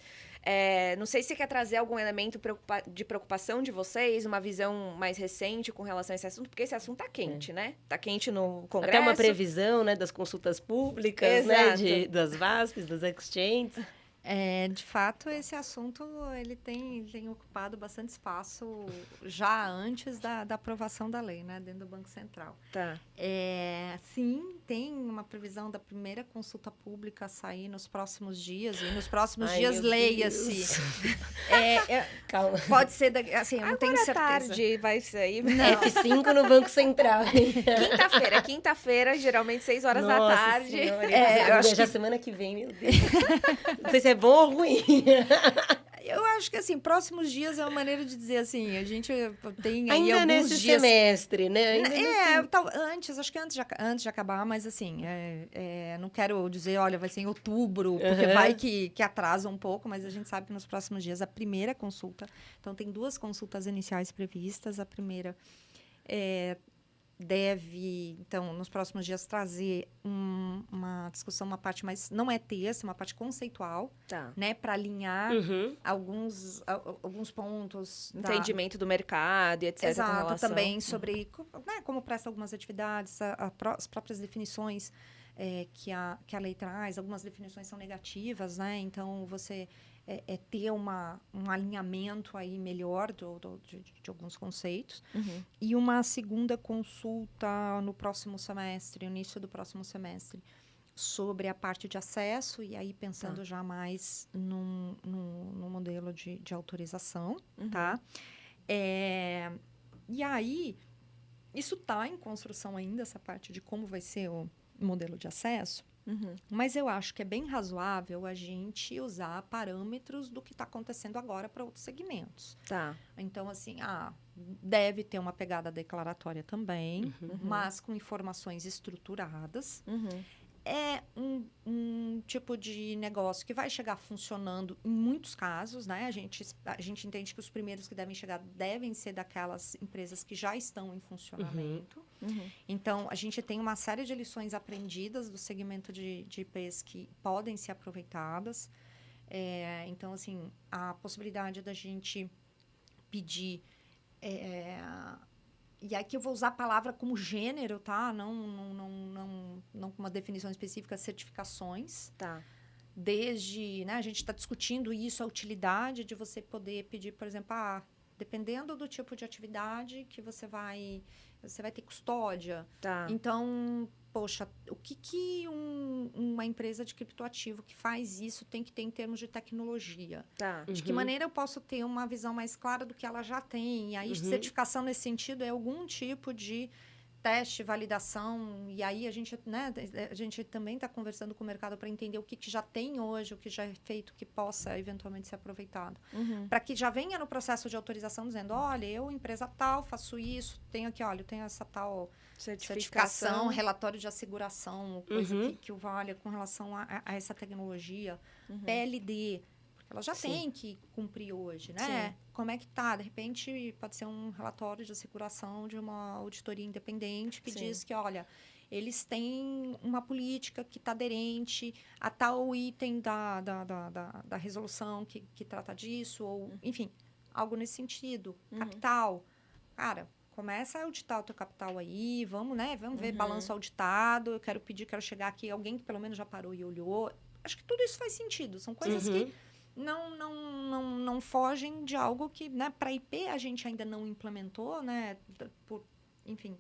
não sei se você quer trazer algum elemento de preocupação de vocês, uma visão mais recente com relação a esse assunto, porque esse assunto tá quente, né? Tá quente no Congresso. Até uma previsão, né, das consultas públicas, né, das VASPs, das exchanges. De fato, esse assunto ele tem ocupado bastante espaço já antes da aprovação da lei, né, dentro do Banco Central. Tá. Sim, tem uma previsão da primeira consulta pública sair nos próximos dias, e nos próximos dias leia-se. Calma. Pode ser, assim, eu não tenho certeza. Tarde vai sair. Não. F5 no Banco Central. Quinta-feira, geralmente 6 horas da tarde. Senhora, eu acho que semana que vem, meu Deus. Não sei se é bom ou ruim. Eu acho que, assim, próximos dias é uma maneira de dizer, assim, a gente tem aí ainda alguns nesse dias... semestre, né? Acho que antes de acabar, mas, assim, não quero dizer, olha, vai ser em outubro, porque vai que atrasa um pouco, mas a gente sabe que nos próximos dias a primeira consulta... Então, tem 2 consultas iniciais previstas. A primeira deve, então, nos próximos dias, trazer uma discussão, uma parte mais... Não é texto, uma parte conceitual, né? Para alinhar alguns pontos... Entendimento do mercado e etc. Exato, também sobre como presta algumas atividades, as próprias definições que a lei traz. Algumas definições são negativas, né? Então, você... ter um alinhamento aí melhor de alguns conceitos. E uma segunda consulta no próximo semestre, início do próximo semestre, sobre a parte de acesso, e aí pensando já mais no modelo de autorização, tá? E aí, isso está em construção ainda, essa parte de como vai ser o modelo de acesso. Mas eu acho que é bem razoável a gente usar parâmetros do que está acontecendo agora para outros segmentos. Tá. Então, assim, deve ter uma pegada declaratória também, mas com informações estruturadas. É um tipo de negócio que vai chegar funcionando em muitos casos, né? A gente entende que os primeiros que devem chegar devem ser daquelas empresas que já estão em funcionamento. Então, a gente tem uma série de lições aprendidas do segmento de IPs que podem ser aproveitadas. Então, assim, a possibilidade da gente pedir... E aqui eu vou usar a palavra como gênero, tá? Não com uma definição específica, certificações. Tá. Desde, né, a gente está discutindo isso, a utilidade de você poder pedir, por exemplo, dependendo do tipo de atividade que você vai ter custódia. Tá. Então, poxa, o que uma empresa de criptoativo que faz isso tem que ter em termos de tecnologia? Tá. De que maneira eu posso ter uma visão mais clara do que ela já tem? E aí, certificação nesse sentido é algum tipo de teste, validação. E aí, a gente também está conversando com o mercado para entender o que já tem hoje, o que já é feito, que possa eventualmente ser aproveitado. Para que já venha no processo de autorização dizendo, olha, eu, empresa tal, faço isso, tenho aqui, olha, eu tenho essa tal... certificação, relatório de asseguração, coisa que o valha com relação a essa tecnologia, PLD, porque ela já tem que cumprir hoje, né? Sim. Como é que tá? De repente, pode ser um relatório de asseguração de uma auditoria independente que diz que, olha, eles têm uma política que está aderente a tal item da resolução que trata disso, ou, enfim, algo nesse sentido. Capital. Cara, começa a auditar o teu capital aí, vamos, né? Vamos ver balanço auditado, eu quero chegar aqui, alguém que pelo menos já parou e olhou. Acho que tudo isso faz sentido. São coisas que não fogem de algo que, né, para IP a gente ainda não implementou, né? Enfim,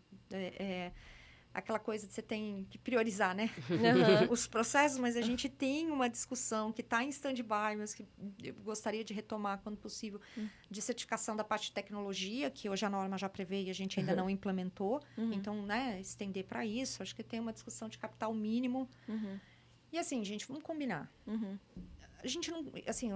aquela coisa de você tem que priorizar, né? Os processos, mas a gente tem uma discussão que está em stand-by, mas que eu gostaria de retomar quando possível, de certificação da parte de tecnologia, que hoje a norma já prevê e a gente ainda não implementou. Então, né, estender para isso. Acho que tem uma discussão de capital mínimo. E assim, gente, vamos combinar. A gente não... Assim,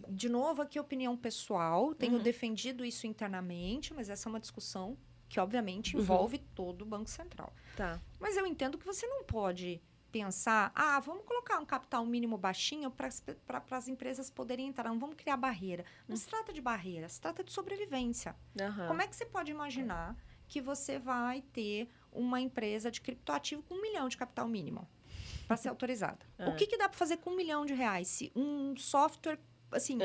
de novo, aqui opinião pessoal. Tenho defendido isso internamente, mas essa é uma discussão que, obviamente, envolve todo o Banco Central. Tá. Mas eu entendo que você não pode pensar, vamos colocar um capital mínimo baixinho para as empresas poderem entrar. Não vamos criar barreira. Não se trata de barreira, se trata de sobrevivência. Como é que você pode imaginar que você vai ter uma empresa de criptoativo com 1 milhão de capital mínimo para ser autorizada? O que dá para fazer com R$1 milhão? Se um software, assim,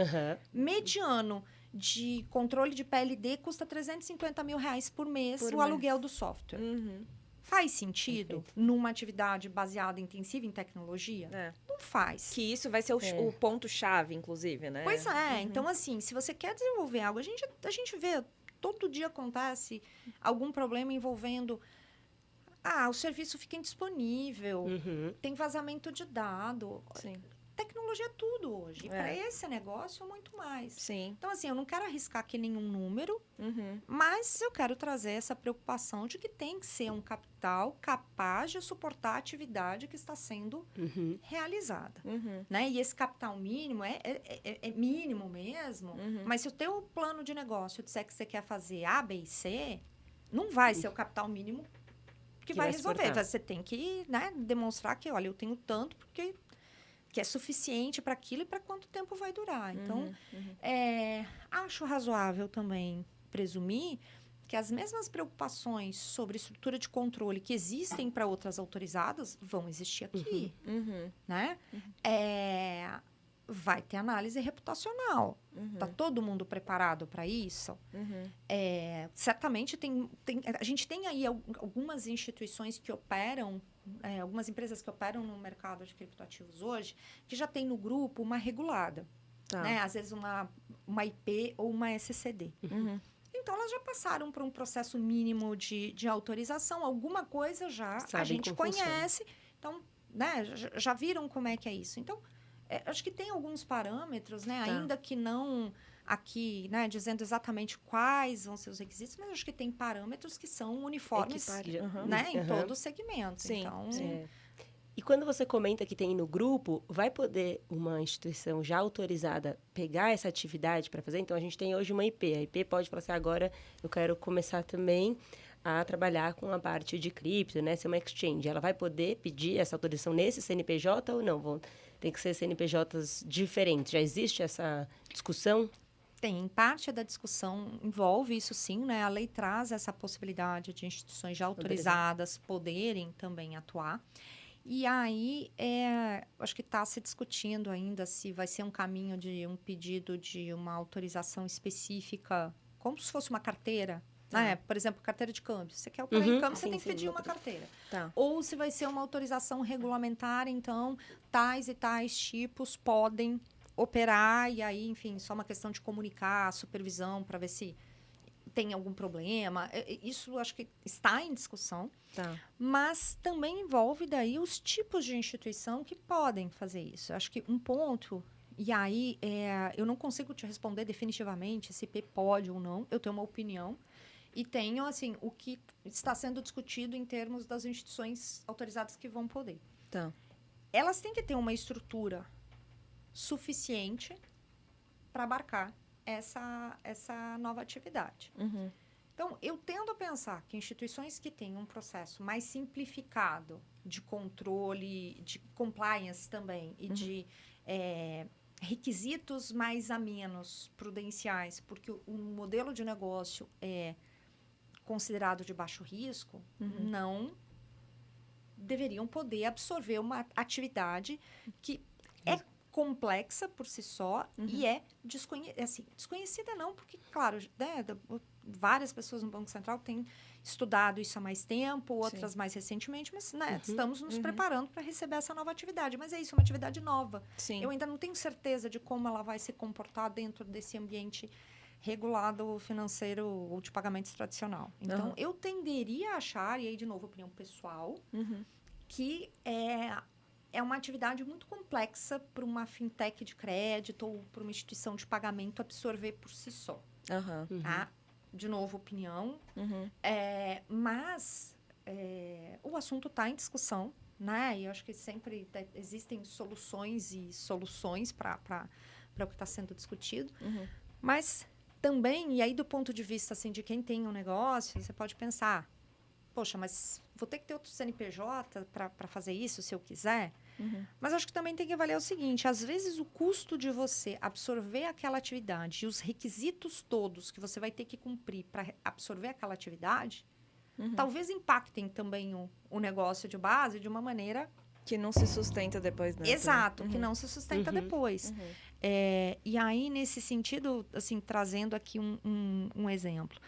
mediano de controle de PLD custa R$350 mil por mês aluguel do software. Faz sentido numa atividade baseada intensiva em tecnologia? Não faz. Que isso vai ser o ponto-chave, inclusive, né? Pois é. Então, assim, se você quer desenvolver algo, a gente vê, todo dia acontece algum problema envolvendo... o serviço fica indisponível, tem vazamento de dado. Sim. Tecnologia é tudo hoje. Para esse negócio, muito mais. Sim. Então, assim, eu não quero arriscar aqui nenhum número, mas eu quero trazer essa preocupação de que tem que ser um capital capaz de suportar a atividade que está sendo realizada. Né? E esse capital mínimo é mínimo mesmo, mas se o teu plano de negócio disser que você quer fazer A, B e C, não vai ser o capital mínimo que vai resolver. Suportar. Você tem que, né, demonstrar que, olha, eu tenho tanto porque... que é suficiente para aquilo e para quanto tempo vai durar. Então, acho razoável também presumir que as mesmas preocupações sobre estrutura de controle que existem para outras autorizadas vão existir aqui. Né? Vai ter análise reputacional. Está todo mundo preparado para isso? Certamente a gente tem aí algumas instituições que operam, algumas empresas que operam no mercado de criptoativos hoje, que já tem no grupo uma regulada. Né? Às vezes uma IP ou uma SCD. Então, elas já passaram por um processo mínimo de autorização. Alguma coisa já a gente conhece. Então, né, já viram como é que é isso. Então, acho que tem alguns parâmetros, né? Ainda que não aqui, né, dizendo exatamente quais vão ser os requisitos, mas acho que tem parâmetros que são uniformes, né, em todo o segmento. Sim. Então, E quando você comenta que tem no grupo, vai poder uma instituição já autorizada pegar essa atividade para fazer? Então, a gente tem hoje uma IP. A IP pode falar assim, agora eu quero começar também a trabalhar com a parte de cripto, né? Ser uma exchange. Ela vai poder pedir essa autorização nesse CNPJ ou não? Tem que ser CNPJs diferentes. Já existe essa discussão? Tem. Parte da discussão envolve isso sim, né? A lei traz essa possibilidade de instituições já autorizadas poderem também atuar. E aí, acho que está se discutindo ainda se vai ser um caminho de um pedido de uma autorização específica, como se fosse uma carteira, né? Por exemplo, carteira de câmbio. Você quer operar em câmbio, você tem que pedir uma carteira. Ou se vai ser uma autorização regulamentar, então, tais e tais tipos podem operar, e aí, enfim, só uma questão de comunicar, supervisão, para ver se tem algum problema. Isso acho que está em discussão, mas também envolve daí os tipos de instituição que podem fazer isso. Acho que um ponto, e aí eu não consigo te responder definitivamente se IP pode ou não, eu tenho uma opinião, e tenho, assim, o que está sendo discutido em termos das instituições autorizadas que vão poder. Elas têm que ter uma estrutura suficiente para abarcar essa nova atividade. Então, eu tendo a pensar que instituições que têm um processo mais simplificado de controle, de compliance também, e de requisitos mais amenos, prudenciais, porque o modelo de negócio é considerado de baixo risco, não deveriam poder absorver uma atividade que é complexa por si só e é desconhecida não, porque, claro, né, várias pessoas no Banco Central têm estudado isso há mais tempo, outras mais recentemente, mas né, estamos nos preparando para receber essa nova atividade. Mas é isso, uma atividade nova. Sim. Eu ainda não tenho certeza de como ela vai se comportar dentro desse ambiente regulado financeiro ou de pagamentos tradicional. Então, eu tenderia a achar, e aí, de novo, opinião pessoal, que é uma atividade muito complexa para uma fintech de crédito ou para uma instituição de pagamento absorver por si só. Tá? De novo, opinião. Mas o assunto está em discussão, né? E eu acho que sempre existem soluções e soluções para o que está sendo discutido. Mas também, e aí do ponto de vista assim, de quem tem um negócio, você pode pensar, poxa, mas vou ter que ter outro CNPJ para fazer isso, se eu quiser? Mas acho que também tem que avaliar o seguinte, às vezes o custo de você absorver aquela atividade e os requisitos todos que você vai ter que cumprir para absorver aquela atividade, talvez impactem também o negócio de base de uma maneira... Que não se sustenta depois, né? Exato, que não se sustenta depois. E aí, nesse sentido, assim, trazendo aqui um exemplo.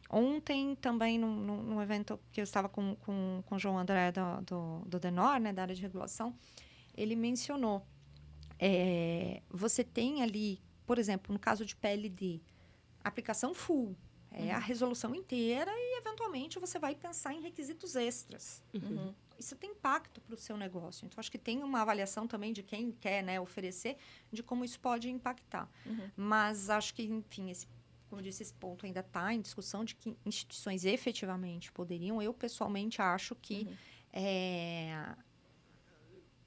Ontem, também, num evento que eu estava com o João André do Denor, né, da área de regulação, ele mencionou, você tem ali, por exemplo, no caso de PLD, aplicação full, a resolução inteira e, eventualmente, você vai pensar em requisitos extras. Isso tem impacto para o seu negócio. Então, acho que tem uma avaliação também de quem quer, né, oferecer, de como isso pode impactar. Mas acho que, enfim, como eu disse, esse ponto ainda está em discussão de que instituições efetivamente poderiam. Eu, pessoalmente, acho que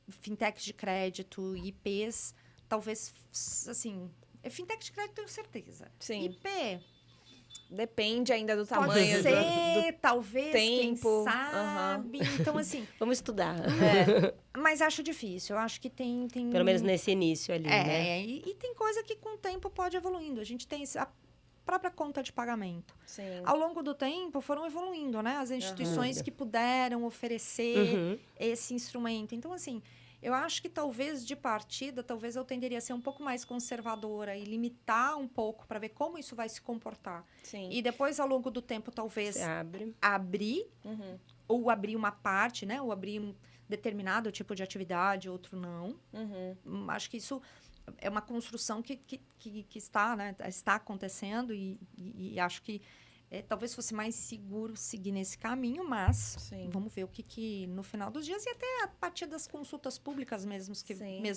fintechs de crédito, IPs, talvez, assim... Fintech de crédito, tenho certeza. Sim. IP... Depende ainda do tamanho. Pode ser, talvez, tempo. quem sabe. Então, assim... Vamos estudar. Mas acho difícil. Eu acho que tem... Pelo menos nesse início ali, né? E tem coisa que com o tempo pode evoluindo. A gente tem a própria conta de pagamento. Sim. Ao longo do tempo, foram evoluindo, né? As instituições que puderam oferecer esse instrumento. Então, assim... Eu acho que talvez de partida, talvez eu tenderia a ser um pouco mais conservadora e limitar um pouco para ver como isso vai se comportar. Sim. E depois, ao longo do tempo, talvez abrir ou abrir uma parte, né? Ou abrir um determinado tipo de atividade, outro não. Acho que isso é uma construção que está, né? Está acontecendo e acho que talvez fosse mais seguro seguir nesse caminho, mas vamos ver o que no final dos dias e até a partir das consultas públicas mesmo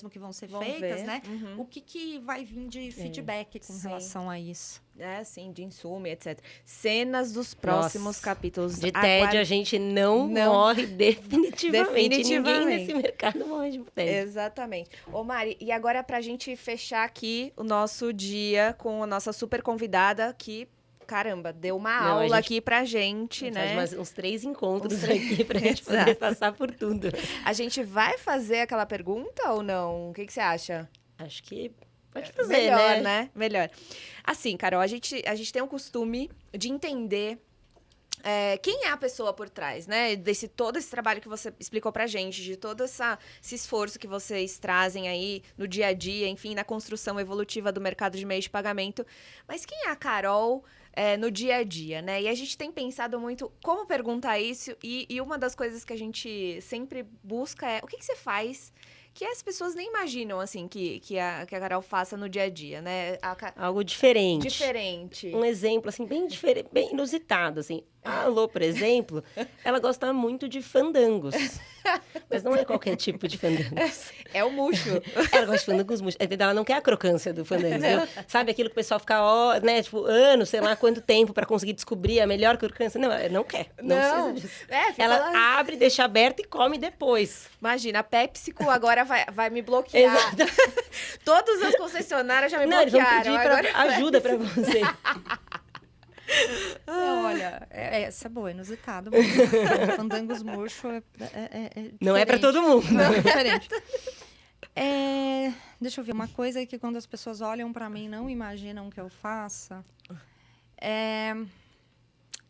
que vão ser feitas, né? O que vai vir de feedback com relação a isso. Sim, de insumo, etc. Cenas dos próximos capítulos. De tédio a gente não morre definitivamente. Ninguém nesse mercado morre de tédio. Exatamente. Ô Mari, e agora pra gente fechar aqui o nosso dia com a nossa super convidada que... Caramba, deu uma aula aqui pra gente, né? Faz uns 3 encontros aqui pra gente poder passar por tudo. A gente vai fazer aquela pergunta ou não? O que você acha? Acho que pode fazer, melhor, né? Melhor. Assim, Carol, a gente tem o costume de entender quem é a pessoa por trás, né? Todo esse trabalho que você explicou pra gente, de todo esse esforço que vocês trazem aí no dia a dia, enfim, na construção evolutiva do mercado de meios de pagamento. Mas quem é a Carol no dia a dia, né? E a gente tem pensado muito como perguntar isso e uma das coisas que a gente sempre busca é o que você faz que as pessoas nem imaginam, assim, que a Carol faça no dia a dia, né? Algo diferente. Diferente. Um exemplo, assim, bem diferente, bem inusitado, assim. A Alô, por exemplo, ela gosta muito de fandangos. Mas não é qualquer tipo de fandangos. É o murcho. Ela gosta de fandangos murchos. Ela não quer a crocância do fandango, entendeu? Sabe aquilo que o pessoal fica, né, tipo, anos, sei lá quanto tempo pra conseguir descobrir a melhor crocância? Não, ela não quer. Não precisa disso. Ela abre, deixa aberto e come depois. Imagina, a PepsiCo agora vai me bloquear. Todas as concessionárias já me bloquearam. Eles vão pedir ajuda pra você. Olha, essa é boa, inusitado. Fandangos murcho não é pra todo mundo. Não, é diferente. Deixa eu ver, uma coisa que quando as pessoas olham pra mim não imaginam que eu faça.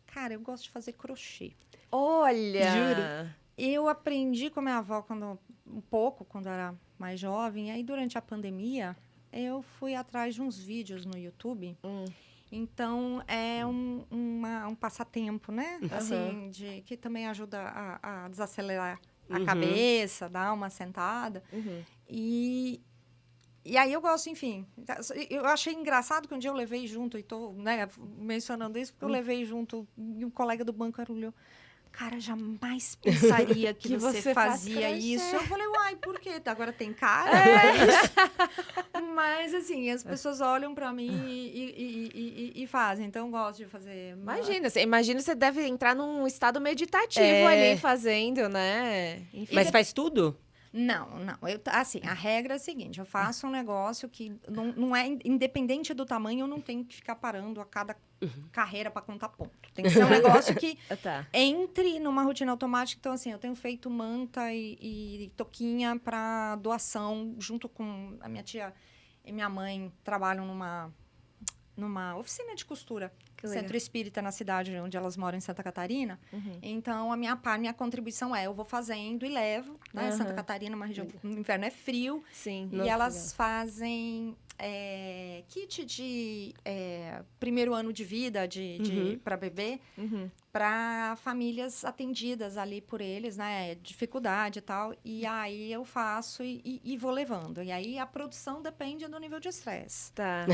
Cara, eu gosto de fazer crochê. Olha! Juro. Eu aprendi com a minha avó quando eu era mais jovem. Aí, durante a pandemia, eu fui atrás de uns vídeos no YouTube. Então, é um passatempo, né? Assim, que também ajuda a desacelerar a cabeça, dar uma sentada. E aí eu gosto, enfim. Eu achei engraçado que um dia eu levei junto, e tô, né, mencionando isso, porque eu levei junto, e um colega do banco olhou. Cara, jamais pensaria que você fazia isso. Eu falei, uai, por quê? Agora tem cara pra isso? Mas, assim, as pessoas olham pra mim e fazem. Então, eu gosto de fazer. Imagina, você deve entrar num estado meditativo ali fazendo, né? Enfim. Mas faz tudo? Não. Assim, a regra é a seguinte: eu faço um negócio que não é independente do tamanho, eu não tenho que ficar parando a cada carreira para contar ponto. Tem que ser um negócio que entre numa rotina automática. Então, assim, eu tenho feito manta e toquinha para doação, junto com a minha tia e minha mãe trabalham numa oficina de costura. Centro Espírita na cidade onde elas moram, em Santa Catarina. Então, a minha contribuição eu vou fazendo e levo, né? Santa Catarina, uma região, no inverno é frio. Sim. E elas fazem kit de primeiro ano de vida para bebê, para famílias atendidas ali por eles, né? Dificuldade e tal. E aí eu faço e vou levando. E aí a produção depende do nível de estresse. Tá.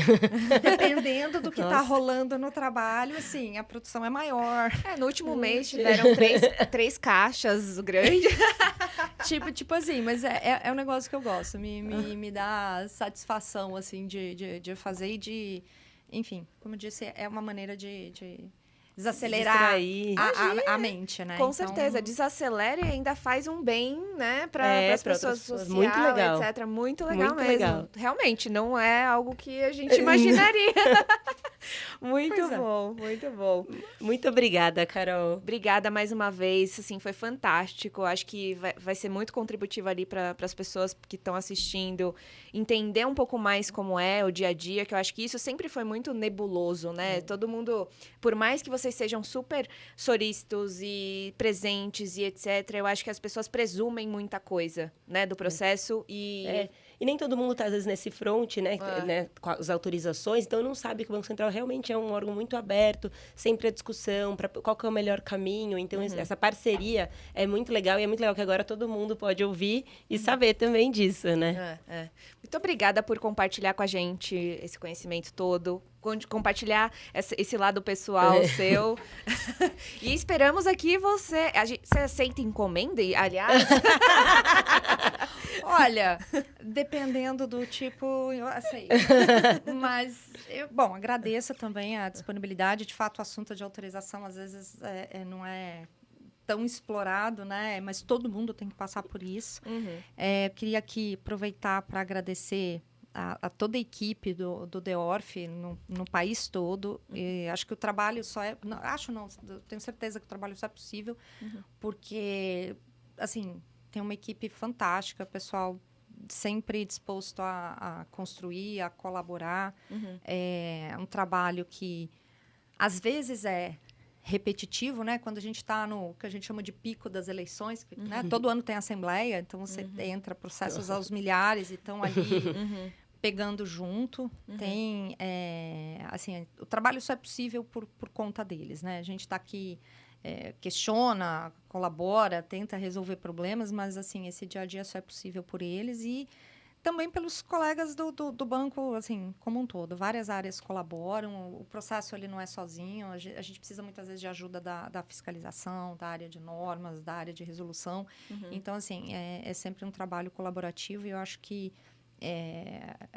Dependendo do que tá rolando no trabalho, assim, a produção é maior. No último mês tiveram três caixas grandes. tipo assim, mas é um negócio que eu gosto. Me dá satisfação, assim, de fazer e de... Enfim, como eu disse, é uma maneira de desacelerar a mente, né? Com certeza, desacelera e ainda faz um bem, né, para as pessoas sociais, muito legal. etc. Muito legal muito mesmo. Legal. Realmente, não é algo que a gente imaginaria. Muito bom, muito bom. Muito obrigada, Carol. Obrigada mais uma vez, assim, foi fantástico. Acho que vai ser muito contributivo ali para as pessoas que estão assistindo entender um pouco mais como é o dia a dia, que eu acho que isso sempre foi muito nebuloso, né? Todo mundo, por mais que vocês sejam super solícitos e presentes e etc., eu acho que as pessoas presumem muita coisa, né, do processo e nem todo mundo está, às vezes, nesse front, né, com as autorizações, então não sabe que o Banco Central realmente é um órgão muito aberto, sempre a discussão, para qual que é o melhor caminho. Então, essa parceria é muito legal, e é muito legal que agora todo mundo pode ouvir e saber também disso, né? Muito obrigada por compartilhar com a gente esse conhecimento todo, compartilhar esse lado pessoal seu. E esperamos aqui você aceita encomenda, aliás? Olha, dependendo do tipo, eu aceito. Mas, agradeço também a disponibilidade. De fato, o assunto de autorização, às vezes, não é tão explorado, né? Mas todo mundo tem que passar por isso. Queria aqui aproveitar para agradecer a toda a equipe do DEORF no país todo. E acho que o trabalho só é... tenho certeza que o trabalho só é possível porque, assim, tem uma equipe fantástica, pessoal sempre disposto a construir, a colaborar. É um trabalho que, às vezes, é repetitivo, né? Quando a gente está no que a gente chama de pico das eleições, né? Todo ano tem assembleia, então você entra processos aos milhares e estão ali pegando junto. Tem, assim, o trabalho só é possível por conta deles, né? A gente está aqui, questiona, colabora, tenta resolver problemas, mas, assim, esse dia a dia só é possível por eles e também pelos colegas do banco, assim, como um todo. Várias áreas colaboram, o processo ele não é sozinho, a gente precisa muitas vezes de ajuda da fiscalização, da área de normas, da área de resolução. Então, assim, é sempre um trabalho colaborativo e eu acho que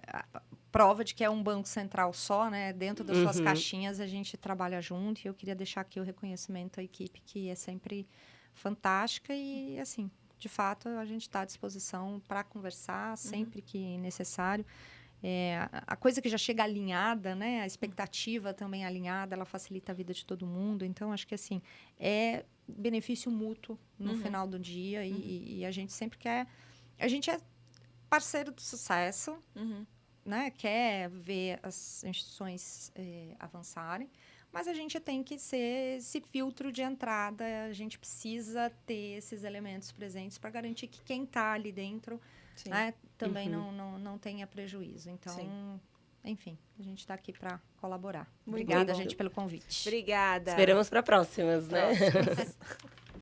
a prova de que é um banco central só, né? Dentro das suas caixinhas, a gente trabalha junto e eu queria deixar aqui o reconhecimento à equipe, que é sempre fantástica e, assim, de fato, a gente está à disposição para conversar sempre que necessário. A coisa que já chega alinhada, né? A expectativa também alinhada, ela facilita a vida de todo mundo. Então, acho que, assim, é benefício mútuo no final do dia e a gente sempre quer... A gente é parceiro do sucesso, né? Quer ver as instituições avançarem, mas a gente tem que ser esse filtro de entrada, a gente precisa ter esses elementos presentes para garantir que quem está ali dentro, né, também não tenha prejuízo. Então, enfim, a gente está aqui para colaborar. Muito Obrigada, bom. gente, pelo convite. Obrigada. Esperamos para próximas, né? Próximas.